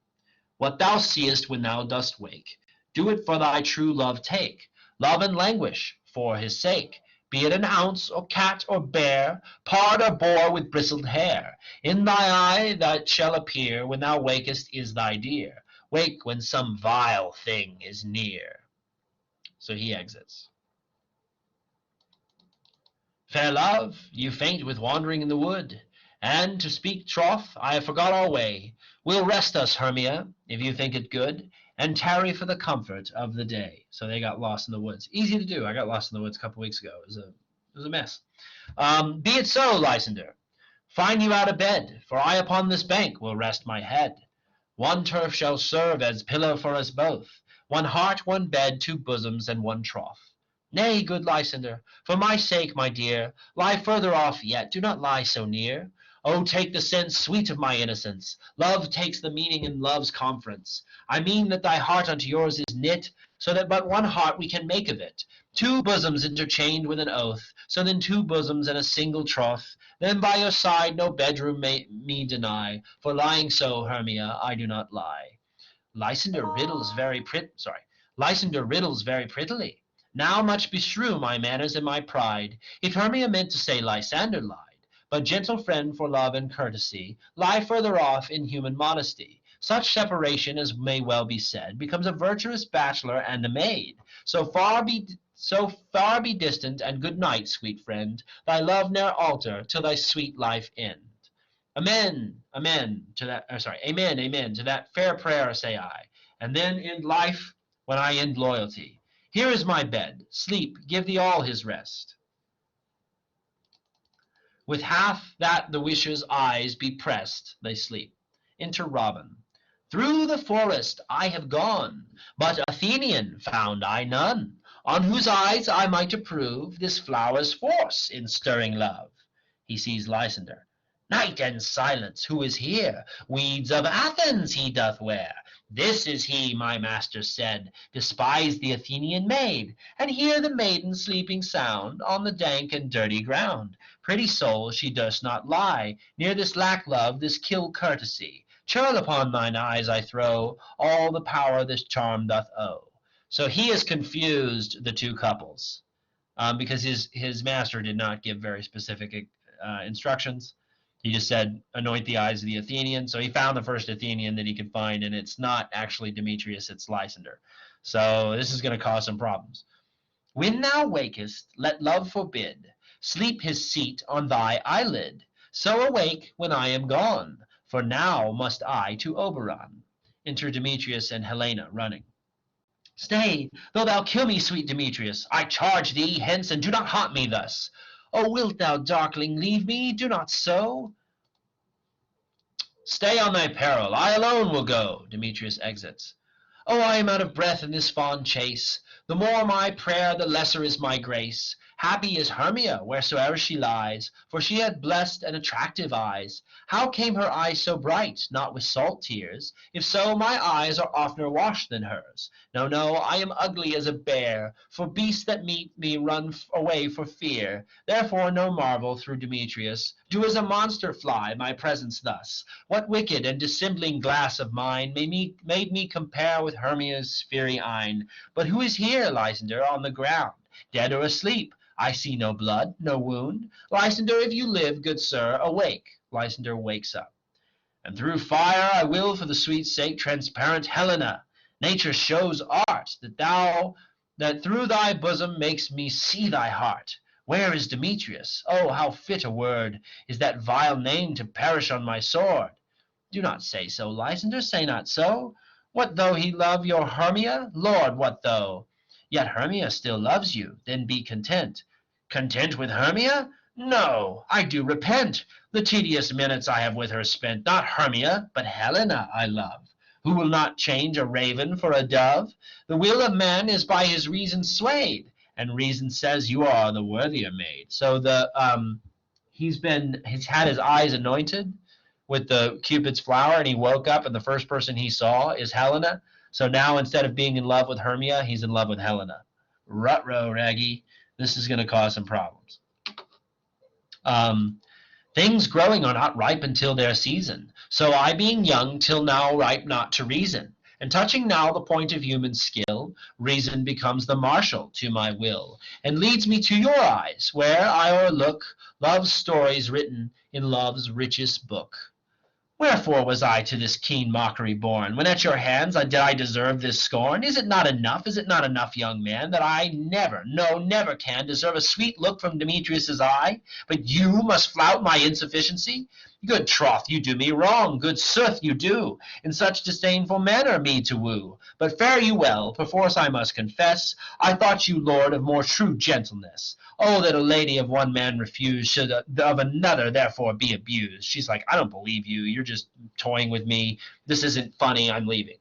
S1: What thou seest when thou dost wake, do it for thy true love take. Love and languish for his sake. Be it an ounce, or cat, or bear, pard or boar with bristled hair, in thy eye that shall appear when thou wakest is thy dear. Wake when some vile thing is near. So he exits. Fair love, you faint with wandering in the wood, and, to speak troth, I have forgot our way. We'll rest us, Hermia, if you think it good, and tarry for the comfort of the day. So they got lost in the woods. Easy to do. I got lost in the woods a couple weeks ago. It was a mess. Be it so, Lysander. Find you out of bed, for I upon this bank will rest my head. One turf shall serve as pillow for us both, one heart, one bed, two bosoms, and one troth. Nay, good Lysander, for my sake, my dear, lie further off yet, do not lie so near. Oh, take the sense sweet of my innocence. Love takes the meaning in love's conference. I mean that thy heart unto yours is knit, so that but one heart we can make of it. Two bosoms interchained with an oath, so then two bosoms and a single troth. Then by your side no bedroom may me deny, for lying so, Hermia, I do not lie. Lysander riddles very prettily. Now much beshrew my manners and my pride, if Hermia meant to say Lysander lied. But gentle friend, for love and courtesy, lie further off in human modesty. Such separation, as may well be said, becomes a virtuous bachelor and a maid. So far be distant, and good night, sweet friend. Thy love ne'er alter till thy sweet life end. Amen, amen to that. Amen, amen to that fair prayer, say I. And then end life when I end loyalty. Here is my bed. Sleep, give thee all his rest. With half that the wisher's eyes be pressed, they sleep. Enter Robin. Through the forest I have gone, but Athenian found I none, on whose eyes I might approve this flower's force in stirring love. He sees Lysander. Night and silence, who is here? Weeds of Athens he doth wear. This is he, my master said, despised the Athenian maid, and here the maiden sleeping sound on the dank and dirty ground. Pretty soul, she durst not lie near this lack love, this kill courtesy. Churl upon thine eyes I throw all the power this charm doth owe. So he has confused the two couples because his master did not give very specific instructions. He just said, anoint the eyes of the Athenian. So he found the first Athenian that he could find, and it's not actually Demetrius, it's Lysander. So this is going to cause some problems. When thou wakest, let love forbid, sleep his seat on thy eyelid. So awake when I am gone, for now must I to Oberon. Enter Demetrius and Helena running. Stay, though thou kill me, sweet Demetrius, I charge thee, hence, and do not haunt me thus. Oh, wilt thou, darkling, leave me? Do not so. Stay on thy peril, I alone will go. Demetrius exits. Oh, I am out of breath in this fond chase. The more my prayer, the lesser is my grace. Happy is Hermia, wheresoe'er she lies, for she had blessed and attractive eyes. How came her eyes so bright? Not with salt tears. If so, my eyes are oftener washed than hers. No, no, I am ugly as a bear, for beasts that meet me run away for fear. Therefore no marvel, through Demetrius, do as a monster fly my presence thus. What wicked and dissembling glass of mine made me compare with Hermia's fiery eyne? But who is here, Lysander, on the ground, dead or asleep? I see no blood, no wound. Lysander, if you live, good sir, awake. Lysander wakes up. And through fire I will, for the sweet sake, transparent Helena. Nature shows art, that through thy bosom makes me see thy heart. Where is Demetrius? Oh, how fit a word is that vile name to perish on my sword. Do not say so, Lysander, say not so. What though he love your Hermia? Lord, what though? Yet Hermia still loves you, then be content. Content with Hermia? No, I do repent. The tedious minutes I have with her spent, not Hermia, but Helena I love, who will not change a raven for a dove. The will of man is by his reason swayed, and reason says you are the worthier maid. So he's had his eyes anointed with the Cupid's flower, and he woke up, and the first person he saw is Helena. So now instead of being in love with Hermia, he's in love with Helena. Ruh-roh, Raggy. This is going to cause some problems. Things growing are not ripe until their season. So I being young till now ripe not to reason. And touching now the point of human skill, reason becomes the marshal to my will, and leads me to your eyes, where I o'erlook love's stories written in love's richest book. Wherefore was I to this keen mockery born, when at your hands did I deserve this scorn? Is it not enough, young man, that I never, no, never can deserve a sweet look from Demetrius's eye? But you must flout my insufficiency? Good troth, you do me wrong, good sooth, you do, in such disdainful manner me to woo. But fare you well, perforce I must confess, I thought you lord of more true gentleness. Oh, that a lady of one man refuse should of another therefore be abused. She's like, I don't believe you. You're just toying with me. This isn't funny. I'm leaving.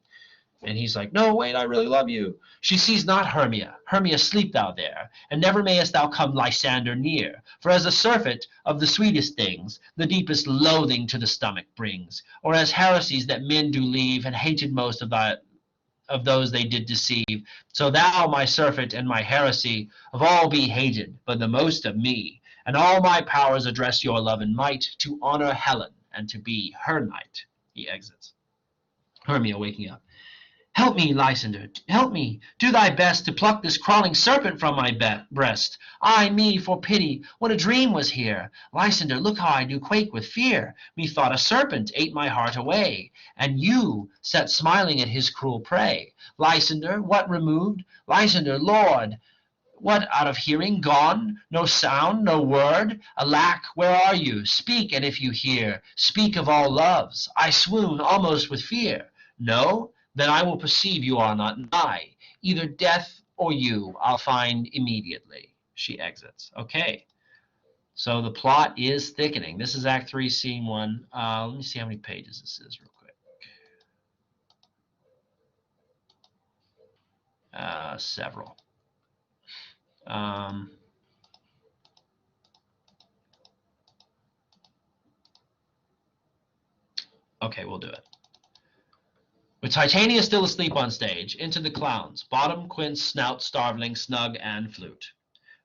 S1: And he's like, no, wait, I really love you. She sees not Hermia. Hermia, sleep thou there, and never mayest thou come Lysander near. For as a surfeit of the sweetest things, the deepest loathing to the stomach brings, or as heresies that men do leave, and hated most of those they did deceive. So thou, my surfeit and my heresy, of all be hated, but the most of me. And all my powers address your love and might, to honor Helen, and to be her knight. He exits. Hermia waking up. Help me, Lysander, help me. Do thy best to pluck this crawling serpent from my breast. Ay me, for pity, what a dream was here. Lysander, look how I do quake with fear. Methought a serpent ate my heart away, and you sat smiling at his cruel prey. Lysander, what removed? Lysander, Lord, what, out of hearing, gone? No sound, no word? Alack, where are you? Speak, and if you hear, speak of all loves. I swoon almost with fear. No? Then I will perceive you are not nigh. Either death or you I'll find immediately. She exits. Okay. So the plot is thickening. This is Act 3, Scene 1. Let me see how many pages this is real quick. Several. Okay, we'll do it. With Titania still asleep on stage, into the clowns. Bottom, Quince, Snout, Starveling, Snug, and Flute.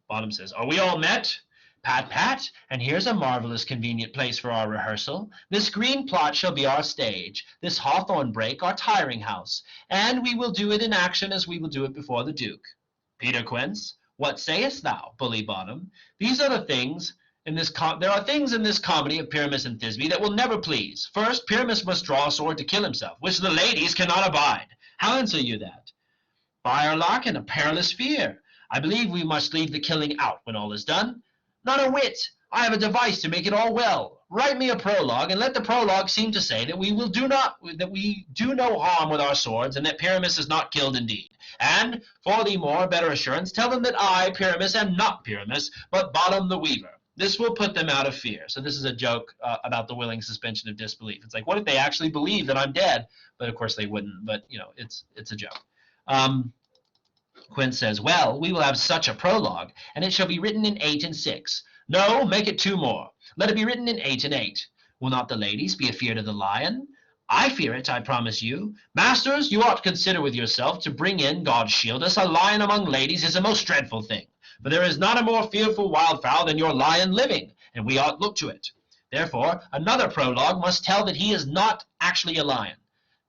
S1: Bottom says, are we all met? Pat, pat, and here's a marvelous convenient place for our rehearsal. This green plot shall be our stage, this hawthorn brake our tiring house, and we will do it in action as we will do it before the Duke. Peter Quince, what sayest thou, bully Bottom? These are the things... there are things in this comedy of Pyramus and Thisbe that will never please. First, Pyramus must draw a sword to kill himself, which the ladies cannot abide. How answer you that? Firelock and a perilous fear. I believe we must leave the killing out when all is done. Not a whit. I have a device to make it all well. Write me a prologue, and let the prologue seem to say that we do no harm with our swords, and that Pyramus is not killed indeed. And, for the more better assurance, tell them that I, Pyramus, am not Pyramus, but Bottom the Weaver. This will put them out of fear. So this is a joke about the willing suspension of disbelief. It's like, what if they actually believe that I'm dead? But of course they wouldn't. But it's a joke. Quinn says, well, we will have such a prologue, and it shall be written in 8 and 6. No, make it 2 more. Let it be written in 8 and 8. Will not the ladies be afeard of the lion? I fear it, I promise you. Masters, you ought to consider with yourself to bring in, God shield us, a lion among ladies is a most dreadful thing. For there is not a more fearful wildfowl than your lion living, and we ought look to it. Therefore, another prologue must tell that he is not actually a lion.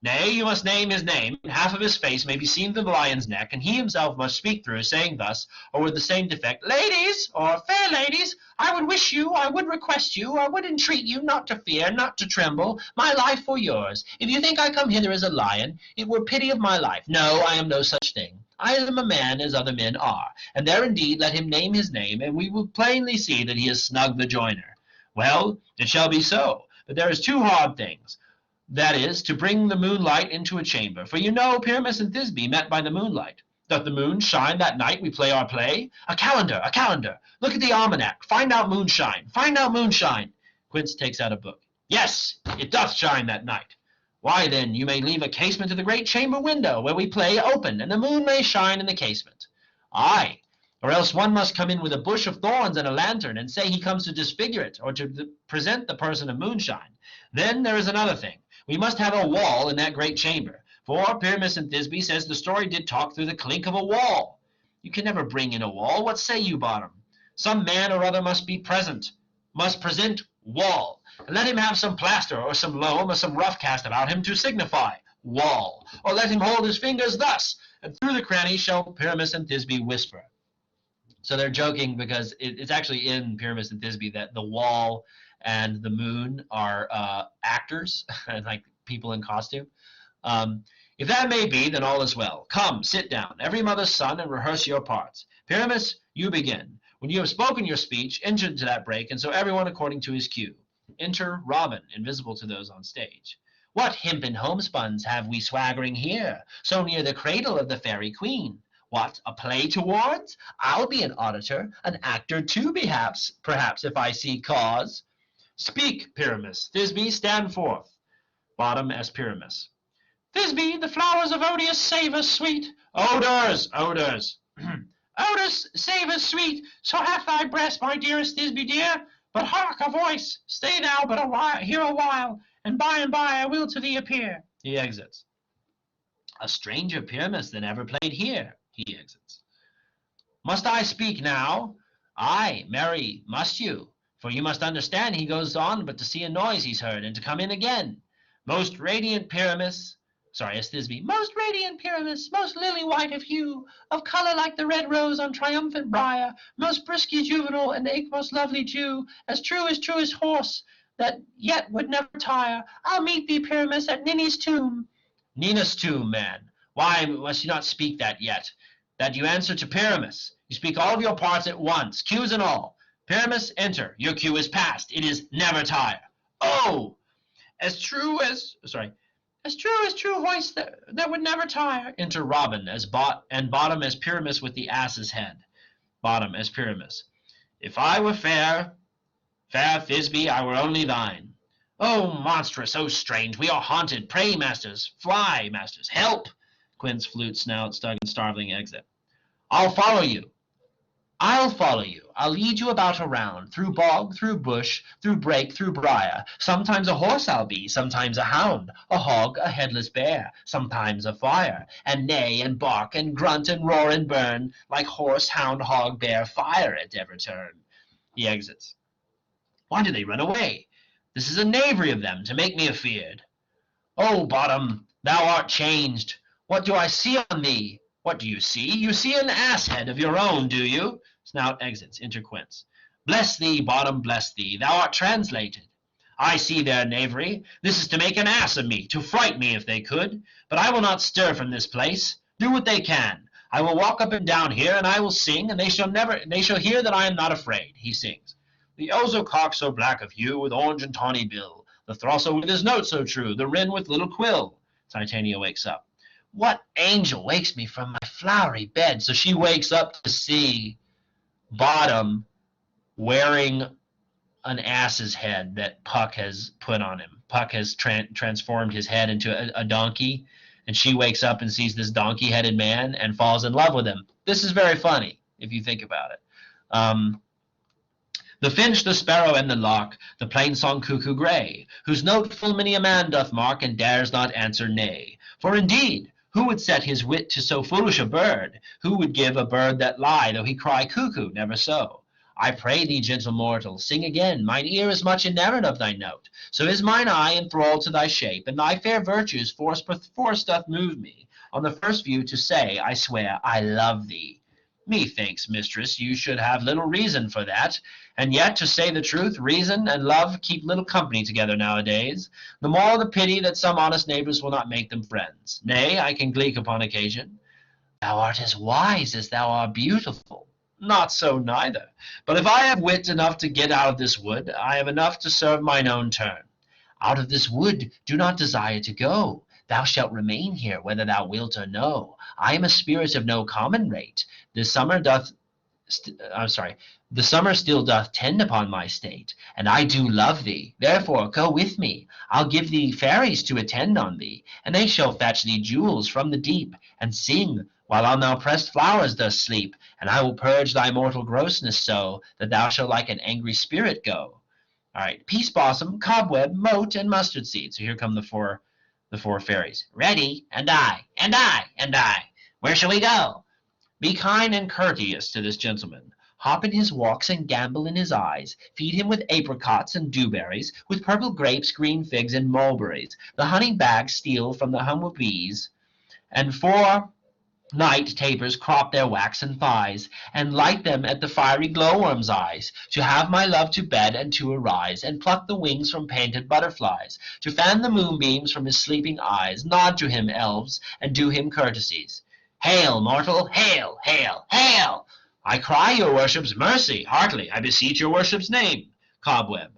S1: Nay, you must name his name, and half of his face may be seen through the lion's neck, and he himself must speak through, saying thus, or with the same defect, ladies, or fair ladies, I would wish you, I would request you, I would entreat you not to fear, not to tremble, my life for yours. If you think I come hither as a lion, it were pity of my life. No, I am no such thing. I am a man as other men are, and there indeed let him name his name, and we will plainly see that he is Snug the Joiner. Well, it shall be so, but there is 2 hard things. that is, to bring the moonlight into a chamber. For you know Pyramus and Thisbe met by the moonlight. Doth the moon shine that night we play our play? A calendar, a calendar! Look at the almanac. Find out moonshine. Find out moonshine. Quince takes out a book. Yes, it doth shine that night. Why, then, you may leave a casement to the great chamber window where we play open, and the moon may shine in the casement. Aye, or else one must come in with a bush of thorns and a lantern, and say he comes to disfigure it, or to present the person of moonshine. Then there is another thing. We must have a wall in that great chamber, for Pyramus and Thisbe says the story did talk through the clink of a wall. You can never bring in a wall. What say you, Bottom? Some man or other must be present, must present wall, and let him have some plaster or some loam or some rough cast about him to signify wall, or let him hold his fingers thus, and through the cranny shall Pyramus and Thisbe whisper. So they're joking because it's actually in Pyramus and Thisbe that the wall and the moon are actors, like people in costume. If that may be, then all is well. Come, sit down, every mother's son, and rehearse your parts. Pyramus, you begin. When you have spoken your speech, enter into that break, and so everyone according to his cue. Enter Robin, invisible to those on stage. What hempen homespuns have we swaggering here, so near the cradle of the fairy queen? What, a play towards? I'll be an auditor, an actor too, perhaps, if I see cause. Speak, Pyramus. Thisbe, stand forth. Bottom as Pyramus. Thisbe, the flowers of odious savour sweet. Odors, odors. Odors, savour sweet, so hath thy breast, my dearest Thisbe dear. But hark, a voice. Stay thou but a while, here a while, and by I will to thee appear. He exits. A stranger Pyramus than ever played here. He exits. Must I speak now? Aye, marry, must you? For you must understand he goes on but to see a noise he's heard, and to come in again. Most radiant Pyramus, as Thisbe, most radiant Pyramus, most lily-white of hue, of colour like the red rose on triumphant briar, most brisky juvenile, and eke most lovely Jew, as truest horse, that yet would never tire. I'll meet thee, Pyramus, at Ninny's tomb. Nina's tomb, man. Why must you not speak that yet? That you answer to Pyramus. You speak all of your parts at once, cues and all. Pyramus, enter. Your cue is past. It is never tire. Oh! As true as true voice that would never tire. Enter Robin as Bottom as Pyramus with the ass's head. Bottom as Pyramus. If I were fair Thisbe, I were only thine. Oh, monstrous, oh, strange, we are haunted. Pray, masters, fly, masters, help. Quince, flute, snout, stug, and starveling exit. I'll follow you. I'll lead you about around, through bog, through bush, through brake, through briar. Sometimes a horse I'll be, sometimes a hound, a hog, a headless bear, sometimes a fire, and neigh and bark and grunt and roar and burn, like horse, hound, hog, bear, fire at every turn. He exits. Why do they run away? This is a knavery of them to make me afeard. Oh, Bottom, thou art changed. What do I see on thee? What do you see? You see an ass head of your own, do you? Snout exits. Enter Quince. Bless thee, Bottom, bless thee. Thou art translated. I see their knavery. This is to make an ass of me, to fright me if they could. But I will not stir from this place. Do what they can. I will walk up and down here, and I will sing, and they shall hear that I am not afraid. He sings. The ozo cock so black of hue, with orange and tawny bill. The throstle with his note so true, the wren with little quill. Titania wakes up. What angel wakes me from my flowery bed? So she wakes up to see Bottom wearing an ass's head that Puck has put on him. Puck has transformed his head into a donkey, and she wakes up and sees this donkey-headed man and falls in love with him. This is very funny, if you think about it. The finch, the sparrow, and the lark, the plain-song cuckoo gray, whose note full many a man doth mark, and dares not answer nay. For indeed, who would set his wit to so foolish a bird? Who would give a bird that lie, though he cry cuckoo, never so? I pray thee, gentle mortal, sing again. Mine ear is much enamoured of thy note. So is mine eye enthralled to thy shape, and thy fair virtues force doth move me, on the first view to say, I swear, I love thee. Methinks, mistress, you should have little reason for that, and yet, to say the truth, reason and love keep little company together nowadays. The more the pity that some honest neighbours will not make them friends. Nay, I can gleek upon occasion. Thou art as wise as thou art beautiful. Not so neither. But if I have wit enough to get out of this wood, I have enough to serve mine own turn. Out of this wood do not desire to go. Thou shalt remain here, whether thou wilt or no. I am a spirit of no common rate. The summer doth I'm sorry, the summer still doth tend upon my state, and I do love thee. Therefore go with me. I'll give thee fairies to attend on thee, and they shall fetch thee jewels from the deep, and sing while on thou pressed flowers dost sleep. And I will purge thy mortal grossness so that thou shalt like an angry spirit go. All right, peace blossom, cobweb, mote, and mustard seed. So here come the four fairies. Ready, and I, and I, and I. Where shall we go? Be kind and courteous to this gentleman. Hop in his walks and gambol in his eyes. Feed him with apricots and dewberries, with purple grapes, green figs, and mulberries. The honey bags steal from the humble bees, and for night tapers crop their waxen thighs, and light them at the fiery glowworm's eyes. To have my love to bed and to arise, and pluck the wings from painted butterflies. To fan the moonbeams from his sleeping eyes. Nod to him, elves, and do him courtesies. Hail, mortal, hail, hail, hail! I cry your worship's mercy, heartily, I beseech your worship's name. Cobweb.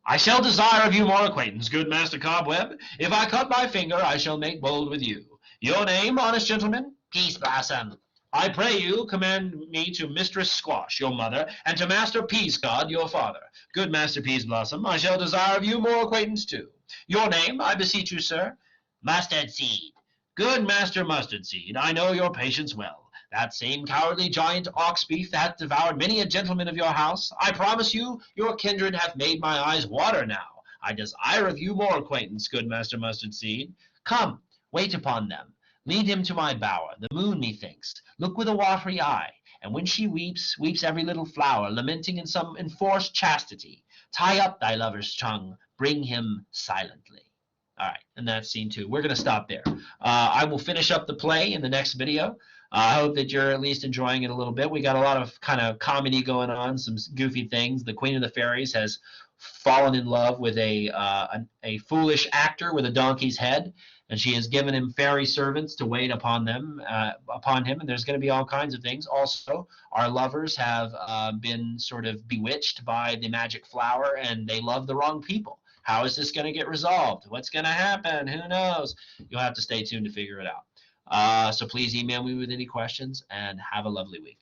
S1: I shall desire of you more acquaintance, good Master Cobweb. If I cut my finger, I shall make bold with you. Your name, honest gentleman? Peace Blossom. I pray you commend me to Mistress Squash, your mother, and to Master Peascod, your father. Good Master Peas Blossom, I shall desire of you more acquaintance too. Your name, I beseech you, sir? Mustard Seed. Good Master Mustard Seed, I know your patience well. That same cowardly giant ox beef hath devoured many a gentleman of your house. I promise you, your kindred hath made my eyes water now. I desire of you more acquaintance, good Master Mustard Seed. Come, wait upon them. Lead him to my bower. The moon, methinks, look with a watery eye, and when she weeps, weeps every little flower, lamenting in some enforced chastity. Tie up thy lover's tongue, bring him silently. All right, and that's scene 2. We're going to stop there. I will finish up the play in the next video. I hope that you're at least enjoying it a little bit. We got a lot of kind of comedy going on, some goofy things. The Queen of the Fairies has fallen in love with a foolish actor with a donkey's head, and she has given him fairy servants to wait upon him, and there's going to be all kinds of things. Also, our lovers have been sort of bewitched by the magic flower, and they love the wrong people. How is this going to get resolved? What's going to happen? Who knows? You'll have to stay tuned to figure it out. So please email me with any questions, and have a lovely week.